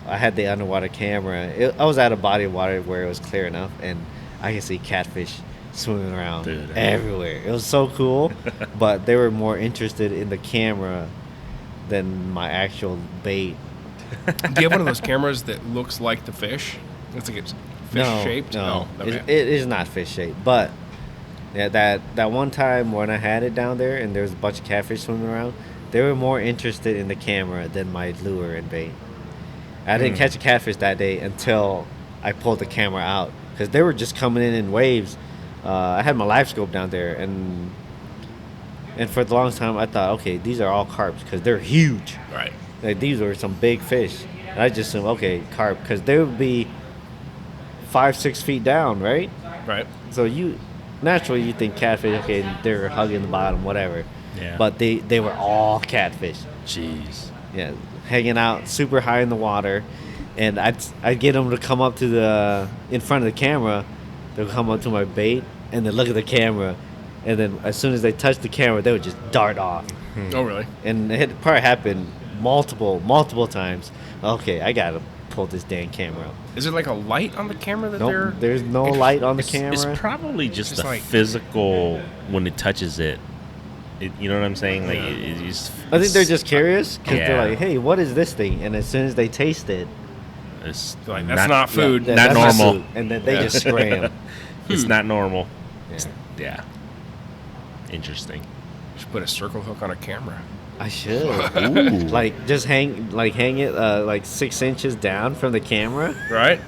Speaker 2: I had the underwater camera. I was at a body of water where it was clear enough, and I could see catfish swimming around
Speaker 1: Dude.
Speaker 2: everywhere. It was so cool, but they were more interested in the camera than my actual bait.
Speaker 3: Do you have one of those cameras that looks like the fish? It's like it's fish shaped.
Speaker 2: No,
Speaker 3: Okay.
Speaker 2: it is not fish shaped. But yeah, that one time when I had it down there and there was a bunch of catfish swimming around, they were more interested in the camera than my lure and bait. I didn't catch a catfish that day until I pulled the camera out, because they were just coming in waves. I had my live scope down there, and for the longest time I thought, okay, these are all carps, because they're huge.
Speaker 3: Right.
Speaker 2: Like, these were some big fish. And I just assumed, okay, carp, because they would be 5-6 feet down, right?
Speaker 3: Right.
Speaker 2: So naturally you think catfish, okay, they're hugging the bottom, whatever.
Speaker 1: Yeah.
Speaker 2: But they were all catfish.
Speaker 1: Jeez.
Speaker 2: Yeah, hanging out super high in the water, and I'd get them to come up to in front of the camera. They'll come up to my bait and then look at the camera, and then as soon as they touch the camera, they would just dart off.
Speaker 3: Oh, really?
Speaker 2: And it probably happened multiple times. Okay, I gotta pull this damn camera up.
Speaker 3: Is there like a light on the camera that
Speaker 2: Nope,
Speaker 3: they're?
Speaker 2: there's no light on the
Speaker 1: It's
Speaker 2: camera.
Speaker 1: probably just
Speaker 3: Just
Speaker 1: the
Speaker 3: like-
Speaker 1: physical when it touches it. You know what I'm saying? Like, it just,
Speaker 2: I think they're just curious, because
Speaker 1: Yeah.
Speaker 2: they're like, hey, what is this thing? And as soon as they taste it,
Speaker 1: it's
Speaker 3: They're like, that's not food.
Speaker 2: yeah,
Speaker 1: Not
Speaker 2: that's
Speaker 1: normal.
Speaker 2: food. And then they just scram.
Speaker 1: It's not normal.
Speaker 2: Yeah.
Speaker 1: Yeah. Interesting.
Speaker 3: Should put a circle hook on a camera.
Speaker 2: I should.
Speaker 1: Ooh.
Speaker 2: Like, just hang it like 6 inches down from the camera.
Speaker 3: Right.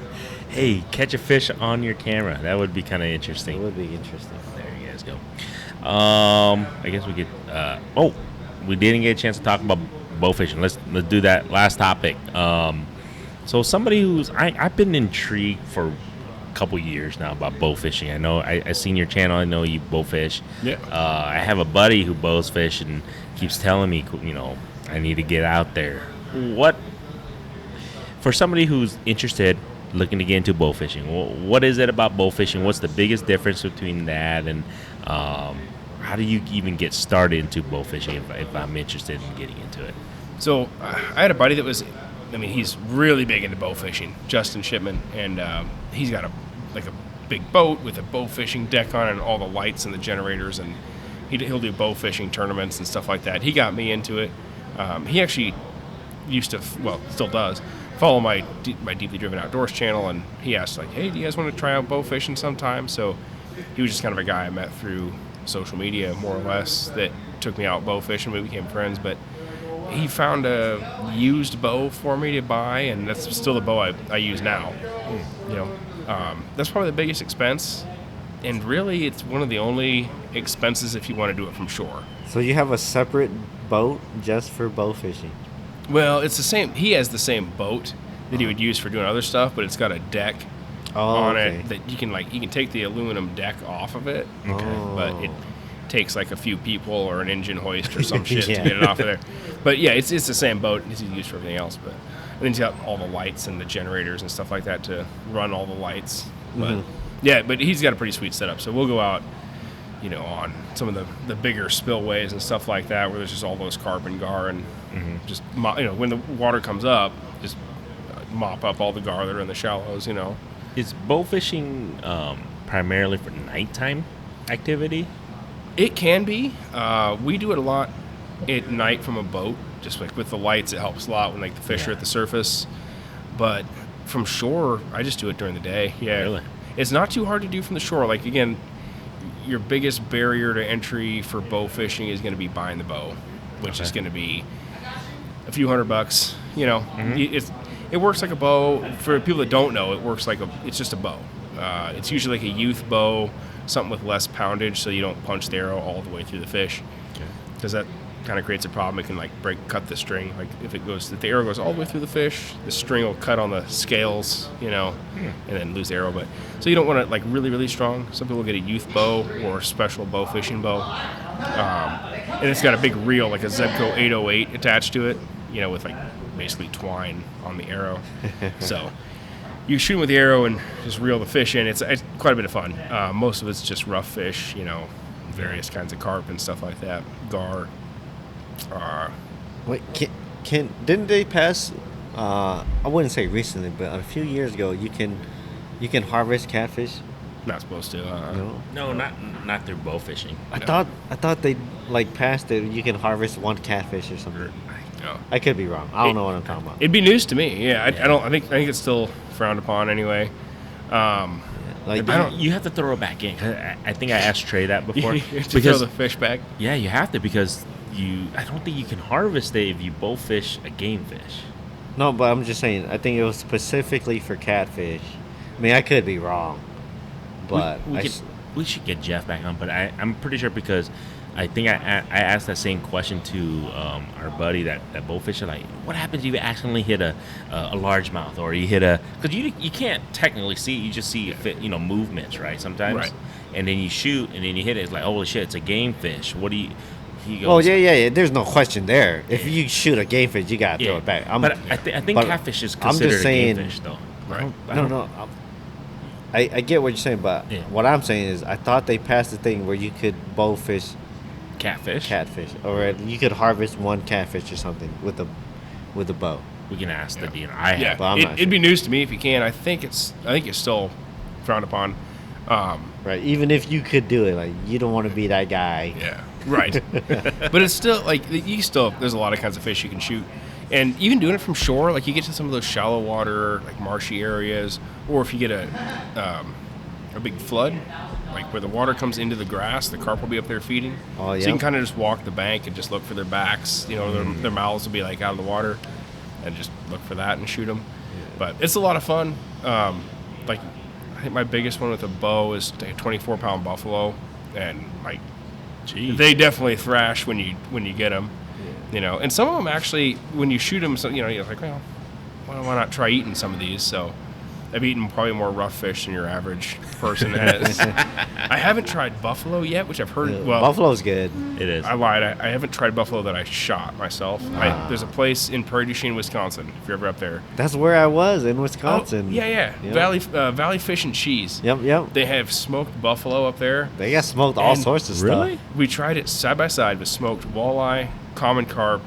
Speaker 1: Hey, catch a fish on your camera. That would be kind of
Speaker 2: It
Speaker 1: interesting.
Speaker 2: would be interesting.
Speaker 1: There you guys go. I guess we could. We didn't get a chance to talk about bow fishing. Let's do that last topic. So somebody I've been intrigued for couple years now about bow fishing. I know I seen your channel. I know you bow fish.
Speaker 3: Yeah.
Speaker 1: I have a buddy who bows fish and keeps telling me, I need to get out there. What for somebody who's interested, looking to get into bow fishing? What is it about bow fishing? What's the biggest difference between that and how do you even get started into bow fishing if I'm interested in getting into it?
Speaker 3: So I had a buddy that was, he's really big into bow fishing, Justin Shipman, and he's got a big boat with a bow fishing deck on it and all the lights and the generators, and he'll do bow fishing tournaments and stuff like that. He got me into it. He actually used to, still does, follow my Deeply Driven Outdoors channel, and he asked, like, hey, do you guys want to try out bow fishing sometime? So he was just kind of a guy I met through social media, more or less, that took me out bow fishing. We became friends, but he found a used bow for me to buy, and that's still the bow I use now. That's probably the biggest expense, and really it's one of the only expenses if you want to do it from shore.
Speaker 2: So you have a separate boat just for bow fishing?
Speaker 3: Well, it's the same. He has the same boat that he would use for doing other stuff, but it's got a deck on it that you can take the aluminum deck off of it, but it takes like a few people or an engine hoist or some shit to get it off of there. But yeah, it's the same boat. It's used for everything else, but and then he's got all the lights and the generators and stuff like that to run all the lights. But but he's got a pretty sweet setup. So we'll go out, on some of the bigger spillways and stuff like that, where there's just all those carbon gar and just when the water comes up, just mop up all the gar that are in the shallows.
Speaker 1: Is bow fishing primarily for nighttime activity?
Speaker 3: It can be. We do it a lot at night from a boat, just like with the lights. It helps a lot when the fish are at the surface. But from shore, I just do it during the day. Yeah,
Speaker 1: really?
Speaker 3: It's not too hard to do from the shore. Like, again, your biggest barrier to entry for bow fishing is going to be buying the bow, which is going to be a few $100. It works like a bow. For people that don't know, it works like it's just a bow. It's usually like a youth bow, something with less poundage, so you don't punch the arrow all the way through the fish, because that kind of creates a problem. It can cut the string. Like if the arrow goes all the way through the fish, the string will cut on the scales, and then lose the arrow. But so you don't want it really, really strong. Some people get a youth bow or a special bow fishing bow, and it's got a big reel, like a Zebco 808 attached to it, with basically twine on the arrow. So you shoot with the arrow and just reel the fish in. It's quite a bit of fun. Most of it's just rough fish, various kinds of carp and stuff like that. Gar.
Speaker 2: Wait, didn't they pass? I wouldn't say recently, but a few years ago, you can harvest catfish.
Speaker 3: Not supposed to.
Speaker 1: No, not through bow fishing.
Speaker 2: I thought they passed it. You can harvest one catfish or something.
Speaker 3: No.
Speaker 2: I could be wrong. I don't know what I'm talking about.
Speaker 3: It'd be news to me. Yeah, I don't. I think it's still frowned upon anyway.
Speaker 1: You have to throw it back in. I think I asked Trey that before.
Speaker 3: Throw the fish back.
Speaker 1: Yeah, you have to, because I don't think you can harvest it if you bow fish a game fish.
Speaker 2: No, but I'm just saying. I think it was specifically for catfish. I could be wrong, but
Speaker 1: we should get Jeff back on. But I'm pretty sure, because I think I asked that same question to our buddy that bow fisher. Like, what happens if you accidentally hit a largemouth, or you hit because you can't technically see, you just see movements, right? Sometimes,
Speaker 3: right.
Speaker 1: And then you shoot and then you hit it. It's like, holy shit, it's a game fish. What do you? He goes,
Speaker 2: well, yeah. There's no question there. If you shoot a game fish, you gotta throw it back.
Speaker 1: But I think catfish is considered a game fish, though.
Speaker 3: Right?
Speaker 2: No. I get what you're saying, but what I'm saying is, I thought they passed the thing where you could bow fish
Speaker 1: catfish,
Speaker 2: or you could harvest one catfish or something with a bow.
Speaker 1: We can ask the dealer.
Speaker 2: But
Speaker 3: it'd be news to me if you can. I think it's still frowned upon.
Speaker 2: Right. Even if you could do it, you don't want to be that guy.
Speaker 3: Yeah. Right. But it's still there's a lot of kinds of fish you can shoot. And even doing it from shore, you get to some of those shallow water, marshy areas, or if you get a big flood, where the water comes into the grass, the carp will be up there feeding.
Speaker 2: Oh, yeah.
Speaker 3: So you can kind of just walk the bank and just look for their backs. Their mouths will be out of the water, and just look for that and shoot them. Yeah. But it's a lot of fun. I think my biggest one with a bow is a 24-pound buffalo, and they definitely thrash when you get them. Yeah. And some of them actually, when you shoot them, you're like, well, why not try eating some of these? So I've eaten probably more rough fish than your average person has. I haven't tried buffalo yet, which I've heard. Well,
Speaker 2: Buffalo's good.
Speaker 1: It is.
Speaker 3: I lied. I haven't tried buffalo that I shot myself. There's a place in Prairie du Chien, Wisconsin. If you're ever up there.
Speaker 2: That's where I was in Wisconsin.
Speaker 3: Oh, yeah.
Speaker 2: Yep.
Speaker 3: Valley Fish and Cheese.
Speaker 2: Yep.
Speaker 3: They have smoked buffalo up there.
Speaker 2: They got smoked all
Speaker 3: And
Speaker 2: sorts of
Speaker 1: really?
Speaker 2: stuff.
Speaker 3: We tried it side by side with smoked walleye, common carp,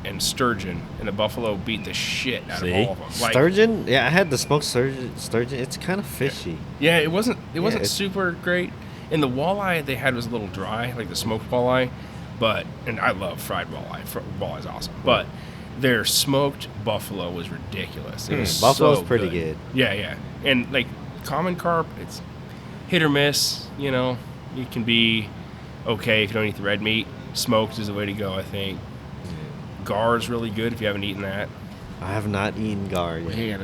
Speaker 3: and sturgeon, and the buffalo beat the shit out
Speaker 1: See?
Speaker 3: of all of them. Like,
Speaker 2: Sturgeon? Yeah, I had the smoked sturgeon. It's kind of fishy.
Speaker 3: yeah, it wasn't
Speaker 2: it's-
Speaker 3: super great. And the walleye they had was a little dry, like the smoked walleye, and I love fried walleye. Walleye's awesome, but their smoked buffalo was ridiculous. It was
Speaker 2: Buffalo's
Speaker 3: so
Speaker 2: pretty good.
Speaker 3: Yeah, and like common carp, it's hit or miss. You know, it can be okay if you don't eat the red meat. Smoked is the way to go, I think. Gar is really good if you haven't eaten that.
Speaker 2: I have not eaten gar yet.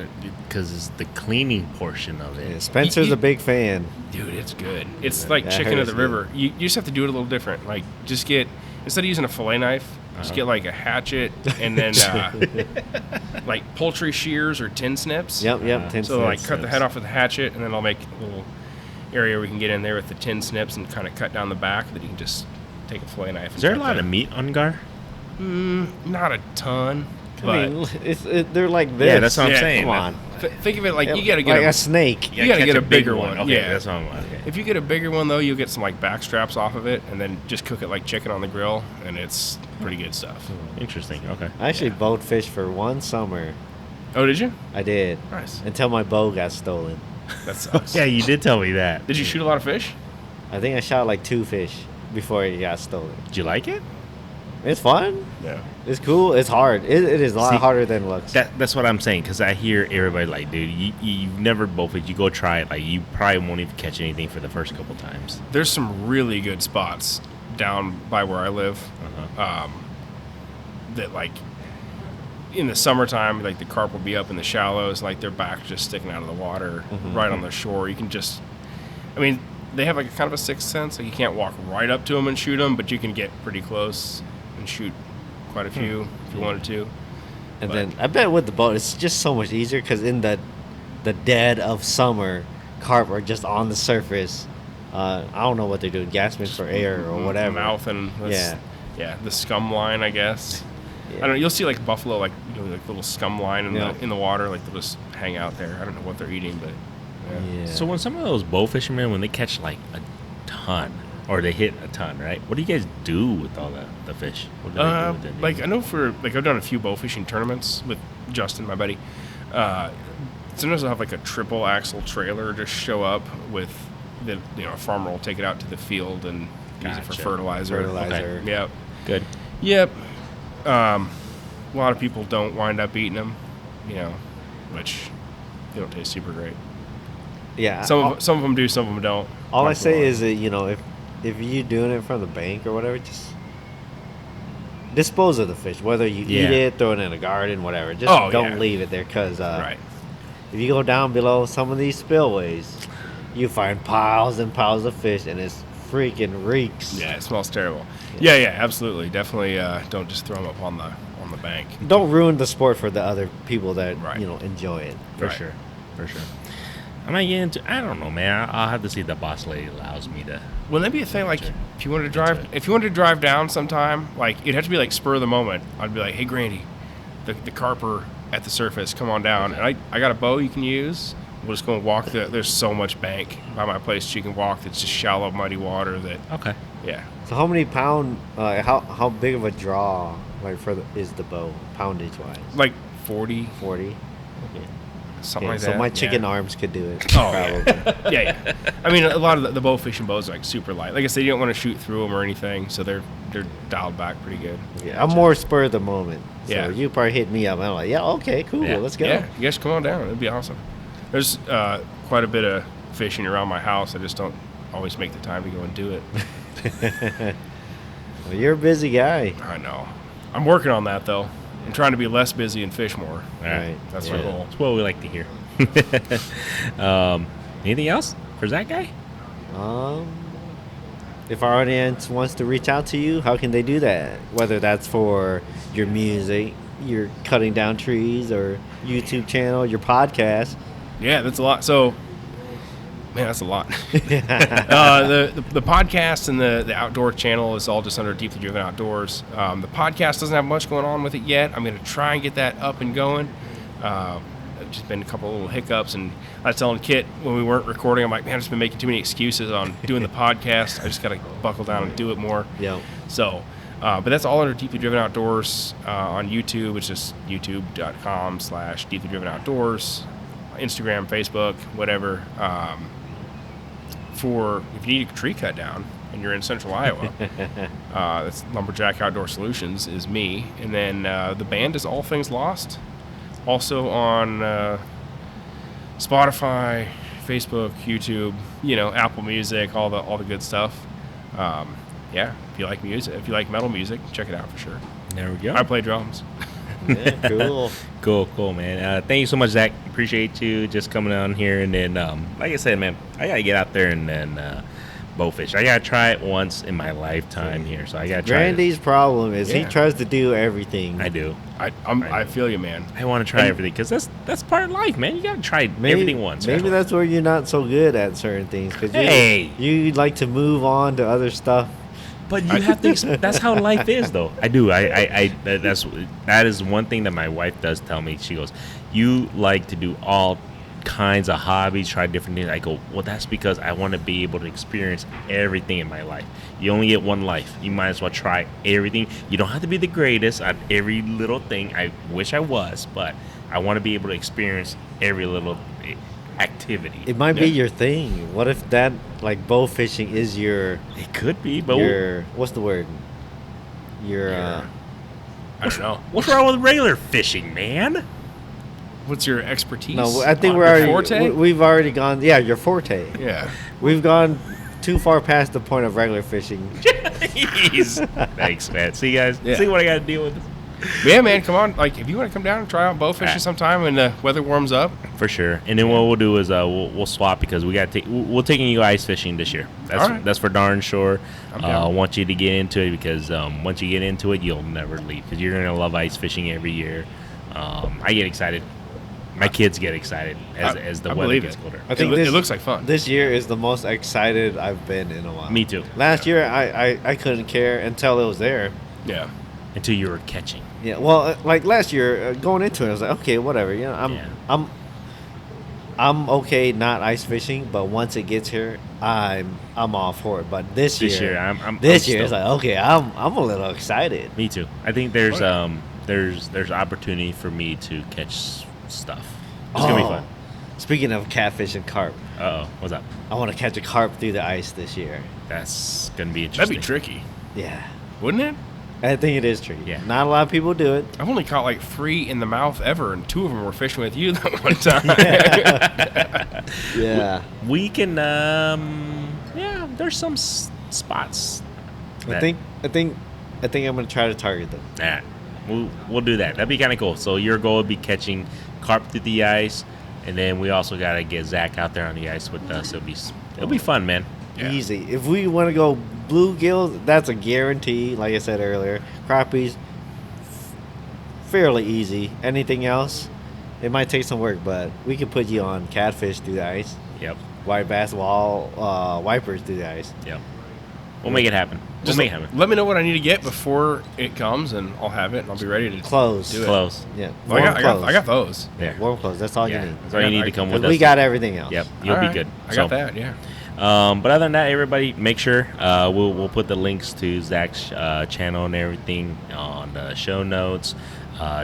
Speaker 1: Because it's the cleaning portion of it.
Speaker 2: Yeah, Spencer's
Speaker 3: You-
Speaker 2: a big fan.
Speaker 3: Dude, it's good. It's like
Speaker 2: I
Speaker 3: chicken
Speaker 2: heard
Speaker 3: of the
Speaker 2: it's
Speaker 3: river. You just have to do it a little different. Like, just get, instead of using a fillet knife, just get like a hatchet and then like poultry shears or tin snips.
Speaker 2: Yep. Tin
Speaker 3: So like
Speaker 2: snips.
Speaker 3: cut the head off with a hatchet, and then I'll make a little area we can get in there with the tin snips and kind of cut down the back that you can just take a fillet knife.
Speaker 1: Is there a lot of meat on gar?
Speaker 3: Not a ton,
Speaker 2: I
Speaker 3: but
Speaker 2: mean, they're like this.
Speaker 1: Yeah, that's what I'm
Speaker 3: Yeah,
Speaker 1: saying.
Speaker 2: Come on.
Speaker 3: think of it like you got to get
Speaker 2: like
Speaker 3: a
Speaker 2: a snake.
Speaker 3: You gotta
Speaker 1: catch
Speaker 3: get a bigger one.
Speaker 1: Okay,
Speaker 3: Yeah.
Speaker 1: that's what I'm like.
Speaker 3: If you get a bigger one, though, you'll get some like back straps off of it, and then just cook it like chicken on the grill, and it's pretty good stuff.
Speaker 1: Interesting. Okay.
Speaker 2: I actually boat fished for one summer.
Speaker 3: Oh, did you?
Speaker 2: I did.
Speaker 3: Nice.
Speaker 2: Until my bow got stolen.
Speaker 3: That sucks.
Speaker 1: Yeah, you did tell me that.
Speaker 3: Did you shoot a lot of fish?
Speaker 2: I think I shot like 2 fish before it got stolen.
Speaker 1: Did you like it?
Speaker 2: It's fun.
Speaker 3: Yeah.
Speaker 2: It's cool. It's hard. It is a lot
Speaker 1: See,
Speaker 2: harder than it looks.
Speaker 1: That's what I'm saying, because I hear everybody like, dude, you've never boat fished. You go try it. Like, you probably won't even catch anything for the first couple times.
Speaker 3: There's some really good spots down by where I live. That like in the summertime, like the carp will be up in the shallows, like their back just sticking out of the water, right on the shore. You can just, I mean, they have like a kind of a sixth sense. Like you can't walk right up to them and shoot them, but you can get pretty close and shoot quite a few if you wanted to.
Speaker 2: And
Speaker 3: But-
Speaker 2: then I bet with the boat, it's just so much easier because in the dead of summer, carp are just on the surface. I don't know what they're doing, gasping for air or whatever.
Speaker 3: Mouth and yeah, the scum line, I guess.
Speaker 2: Yeah.
Speaker 3: I don't know. You'll see like buffalo, like like little scum line in
Speaker 2: Yeah.
Speaker 3: the water, like they'll just hang out there. I don't know what they're eating, but
Speaker 2: Yeah.
Speaker 1: So when some of those bow fishermen, when they catch like a ton, or they hit a ton, right? What do you guys do with all the fish? What do they do with it?
Speaker 3: like I know for like I've done a few bow fishing tournaments with Justin, my buddy. Sometimes I'll have like a triple axle trailer just show up with the a farmer will take it out to the field and use it for
Speaker 1: Gotcha.
Speaker 3: fertilizer.
Speaker 2: Fertilizer.
Speaker 3: Yep.
Speaker 1: Good.
Speaker 3: Yep. A lot of people don't wind up eating them, which they don't taste super great.
Speaker 2: Yeah.
Speaker 3: Some of them do, some of them don't.
Speaker 2: all I
Speaker 3: Like
Speaker 2: say
Speaker 3: walleye.
Speaker 2: is that, if you're doing it from the bank or whatever, just dispose of the fish. Whether you
Speaker 1: Yeah.
Speaker 2: eat it, throw it in a garden, whatever. Just
Speaker 3: Oh,
Speaker 2: don't
Speaker 3: yeah.
Speaker 2: leave it there because
Speaker 3: right.
Speaker 2: if you go down below some of these spillways, you find piles and piles of fish, and it's freaking reeks.
Speaker 3: Yeah, it smells terrible. Yeah, absolutely. Definitely don't just throw them up on the bank.
Speaker 2: Don't ruin the sport for the other people that
Speaker 3: Right.
Speaker 2: enjoy it.
Speaker 1: For
Speaker 3: Right.
Speaker 1: sure. For sure. I might get into. I don't know, man. I'll have to see if the boss lady allows me to.
Speaker 3: Wouldn't that be a thing? Like, if you wanted to drive down sometime, like it'd have to be like spur of the moment. I'd be like, "Hey, Grandy, the carper at the surface, come on down." And I got a bow you can use. We'll just go and walk there's so much bank by my place you can walk. That's just shallow, muddy water. That
Speaker 1: Okay.
Speaker 3: yeah.
Speaker 2: So how many pound? How big of a draw is the bow poundage wise?
Speaker 3: Like 40,
Speaker 2: 40.
Speaker 3: something like
Speaker 2: So
Speaker 3: that.
Speaker 2: my chicken
Speaker 3: yeah.
Speaker 2: arms could do it.
Speaker 3: Oh,
Speaker 2: probably.
Speaker 3: yeah. I mean, a lot of the bow fishing bows are like super light. Like I said, you don't want to shoot through them or anything, so they're dialed back pretty good.
Speaker 2: Yeah, I'm more spur of the moment. So
Speaker 3: Yeah.
Speaker 2: you probably hit me up. I'm like, yeah, okay, cool,
Speaker 1: Yeah.
Speaker 2: let's go.
Speaker 3: Yeah, you guys come on down. It'd be awesome. There's quite a bit of fishing around my house. I just don't always make the time to go and do it.
Speaker 2: Well, you're a busy guy.
Speaker 3: I know. I'm working on that though. I'm trying to be less busy and fish more.
Speaker 2: Right.
Speaker 3: That's
Speaker 2: Yeah.
Speaker 3: my goal.
Speaker 1: That's what we like to hear. Anything else for that guy?
Speaker 2: If our audience wants to reach out to you, how can they do that? Whether that's for your music, your cutting down trees, or YouTube channel, your podcast,
Speaker 3: Yeah, that's a lot. So, man, that's a lot. The podcast and the outdoor channel is all just under Deeply Driven Outdoors. The podcast doesn't have much going on with it yet. I'm going to try and get that up and going. Just been a couple of little hiccups, and I was telling Kit when we weren't recording, I'm like, man, I've just been making too many excuses on doing the podcast. I just got to buckle down and do it more.
Speaker 2: Yeah.
Speaker 3: So, but that's all under Deeply Driven Outdoors on YouTube. It's just youtube.com/Deeply Driven Outdoors, Instagram, Facebook, whatever. For if you need a tree cut down and you're in central Iowa, that's Lumberjack Outdoor Solutions is me. And then the band is All Things Lost. Also on Spotify, Facebook, YouTube, Apple Music, all the good stuff. Yeah, if you like music, if you like metal music, check it out for sure.
Speaker 1: There we go.
Speaker 3: I play drums.
Speaker 2: Yeah, cool.
Speaker 1: Cool, man. Thank you so much, Zach. Appreciate you just coming on here. And then, like I said, man, I got to get out there and then bowfish. I got to try it once in my lifetime here. So I got to try
Speaker 2: Randy's problem is he
Speaker 3: Yeah.
Speaker 2: tries to do everything.
Speaker 1: I do.
Speaker 3: I feel you, man.
Speaker 1: I want to try everything because that's part of life, man. You got to try everything once.
Speaker 2: Maybe
Speaker 1: man.
Speaker 2: that's where you're not so good at certain things. Cause
Speaker 1: Hey.
Speaker 2: you like to move on to other stuff.
Speaker 1: But you have to. That's how life is, though. I do. That is one thing that my wife does tell me. She goes, "You like to do all kinds of hobbies, try different things." I go, "Well, that's because I want to be able to experience everything in my life. You only get one life. You might as well try everything. You don't have to be the greatest at every little thing. I wish I was, but I want to be able to experience every little activity."
Speaker 2: It might be your thing. What if that, like, bow fishing is your
Speaker 1: It could be, but
Speaker 2: what's the word?
Speaker 3: I don't know.
Speaker 1: what's wrong with regular fishing, man?
Speaker 3: What's your expertise?
Speaker 2: No, I think
Speaker 3: on
Speaker 2: we're
Speaker 3: your
Speaker 2: already
Speaker 3: forte?
Speaker 2: we've already gone. Yeah, your forte.
Speaker 3: Yeah.
Speaker 2: We've gone too far past the point of regular fishing.
Speaker 1: Jeez. Thanks, man. See, guys.
Speaker 3: Yeah.
Speaker 1: See what I got to deal with.
Speaker 3: Yeah, man, come on. Like, if you want to come down and try out bow fishing sometime when the weather warms up.
Speaker 1: For sure. And then what we'll do is we'll swap because we got to we're taking you ice fishing this year. That's
Speaker 3: All right.
Speaker 1: that's for darn sure.
Speaker 3: I'm
Speaker 1: I
Speaker 3: down.
Speaker 1: want you to get into it because once you get into it, you'll never leave because you're gonna love ice fishing every year. I get excited. My kids get excited as the
Speaker 3: I
Speaker 1: weather
Speaker 3: believe
Speaker 1: gets
Speaker 3: it.
Speaker 1: colder.
Speaker 2: I think
Speaker 3: it looks like fun.
Speaker 2: This year is the most excited I've been in a while.
Speaker 1: Me too.
Speaker 2: Last year, I couldn't care until it was there.
Speaker 3: Yeah.
Speaker 1: Until you were catching.
Speaker 2: Yeah, well, like last year, going into it, I was like, okay, whatever. I'm okay not ice fishing, but once it gets here, I'm all for it. But this year,
Speaker 1: I'm
Speaker 2: it's
Speaker 1: stoked.
Speaker 2: like, okay, I'm a little excited.
Speaker 1: Me too. I think there's opportunity for me to catch stuff. It's gonna be fun.
Speaker 2: Speaking of catfish and carp,
Speaker 1: Uh oh, what's up?
Speaker 2: I want to catch a carp through the ice this year.
Speaker 1: That's gonna be
Speaker 3: That'd
Speaker 1: interesting.
Speaker 3: be tricky,
Speaker 2: Yeah,
Speaker 3: wouldn't it?
Speaker 2: I think it is tricky.
Speaker 1: Yeah.
Speaker 2: Not a lot of people do it.
Speaker 3: I've only caught like 3 in the mouth ever, and 2 of them were fishing with you that one time.
Speaker 2: Yeah,
Speaker 1: We can, yeah. There's some spots.
Speaker 2: I think I'm gonna try to target them.
Speaker 1: Nah, we'll do that. That'd be kind of cool. So your goal would be catching carp through the ice, and then we also gotta get Zach out there on the ice with us. It'll be fun, man.
Speaker 3: Yeah.
Speaker 2: Easy. If we want to go bluegills, that's a guarantee. Like I said earlier, crappies, fairly easy. Anything else, it might take some work, but we can put you on catfish through the ice,
Speaker 1: Yep.
Speaker 2: white bass wall wipers through the ice.
Speaker 1: Yep. We'll make it happen.
Speaker 3: Just
Speaker 1: We'll make it happen.
Speaker 3: let me know what I need to get before it comes, and I'll have it, and I'll be ready to
Speaker 2: Clothes.
Speaker 3: do it.
Speaker 1: Close.
Speaker 2: Yeah,
Speaker 3: Well,
Speaker 2: warm clothes.
Speaker 3: I got those.
Speaker 1: Yeah.
Speaker 2: Warm clothes. That's all
Speaker 1: Yeah.
Speaker 2: you need.
Speaker 1: That's all you need to come with
Speaker 2: 'Cause
Speaker 1: us.
Speaker 2: we got everything else.
Speaker 1: Yep. You'll
Speaker 3: All
Speaker 1: be
Speaker 3: right.
Speaker 1: good.
Speaker 3: I got that, yeah.
Speaker 1: But other than that, everybody, make sure we'll put the links to Zach's channel and everything on the show notes.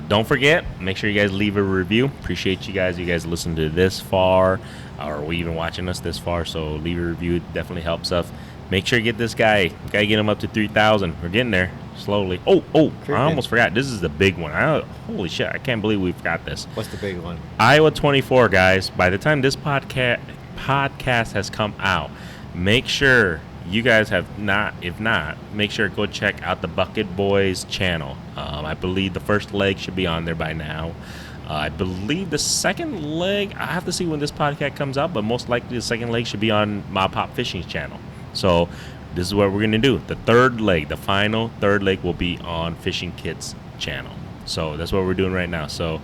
Speaker 1: Don't forget, make sure you guys leave a review. Appreciate you guys. You guys listen to this far, or we even watching us this far. So leave a review. It definitely helps us. Make sure you get this guy. Gotta get him up to 3,000. We're getting there slowly. Oh! I almost forgot. This is the big one. Holy shit! I can't believe we forgot this.
Speaker 2: What's the big one?
Speaker 1: Iowa 24, guys. By the time this podcast has come out, make sure you guys have not. If not, make sure go check out the Bucket Boys channel. I believe the first leg should be on there by now. I believe the second leg, I have to see when this podcast comes out, but most likely the second leg should be on My Pop Fishing's channel. So this is what we're going to do. The third leg, the final third leg will be on Fishing Kit's channel. So that's what we're doing right now. So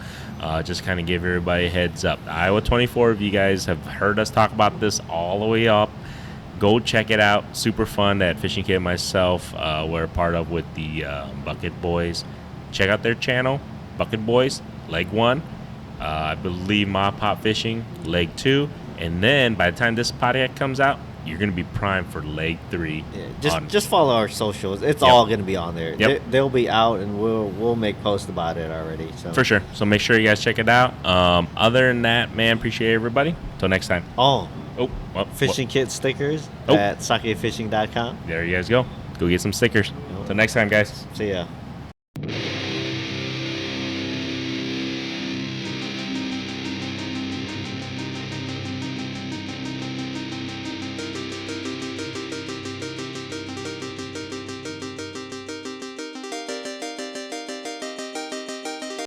Speaker 1: just kind of give everybody a heads up. Iowa 24, if you guys have heard us talk about this all the way up, go check it out. Super fun that Fishing Kid and myself were a part of with the Bucket Boys. Check out their channel, Bucket Boys, Leg 1. I believe Ma Pop Fishing, Leg 2. And then by the time this podcast comes out, you're going to be primed for Leg 3.
Speaker 2: Yeah, just follow our socials. It's all going to be on there. They'll be out, and we'll make posts about it already. So.
Speaker 1: For sure. So make sure you guys check it out. Other than that, man, appreciate everybody. Until next time.
Speaker 2: Fishing kit stickers at sakefishing.com.
Speaker 1: There you guys go. Go get some stickers. Until next time, guys.
Speaker 2: See ya.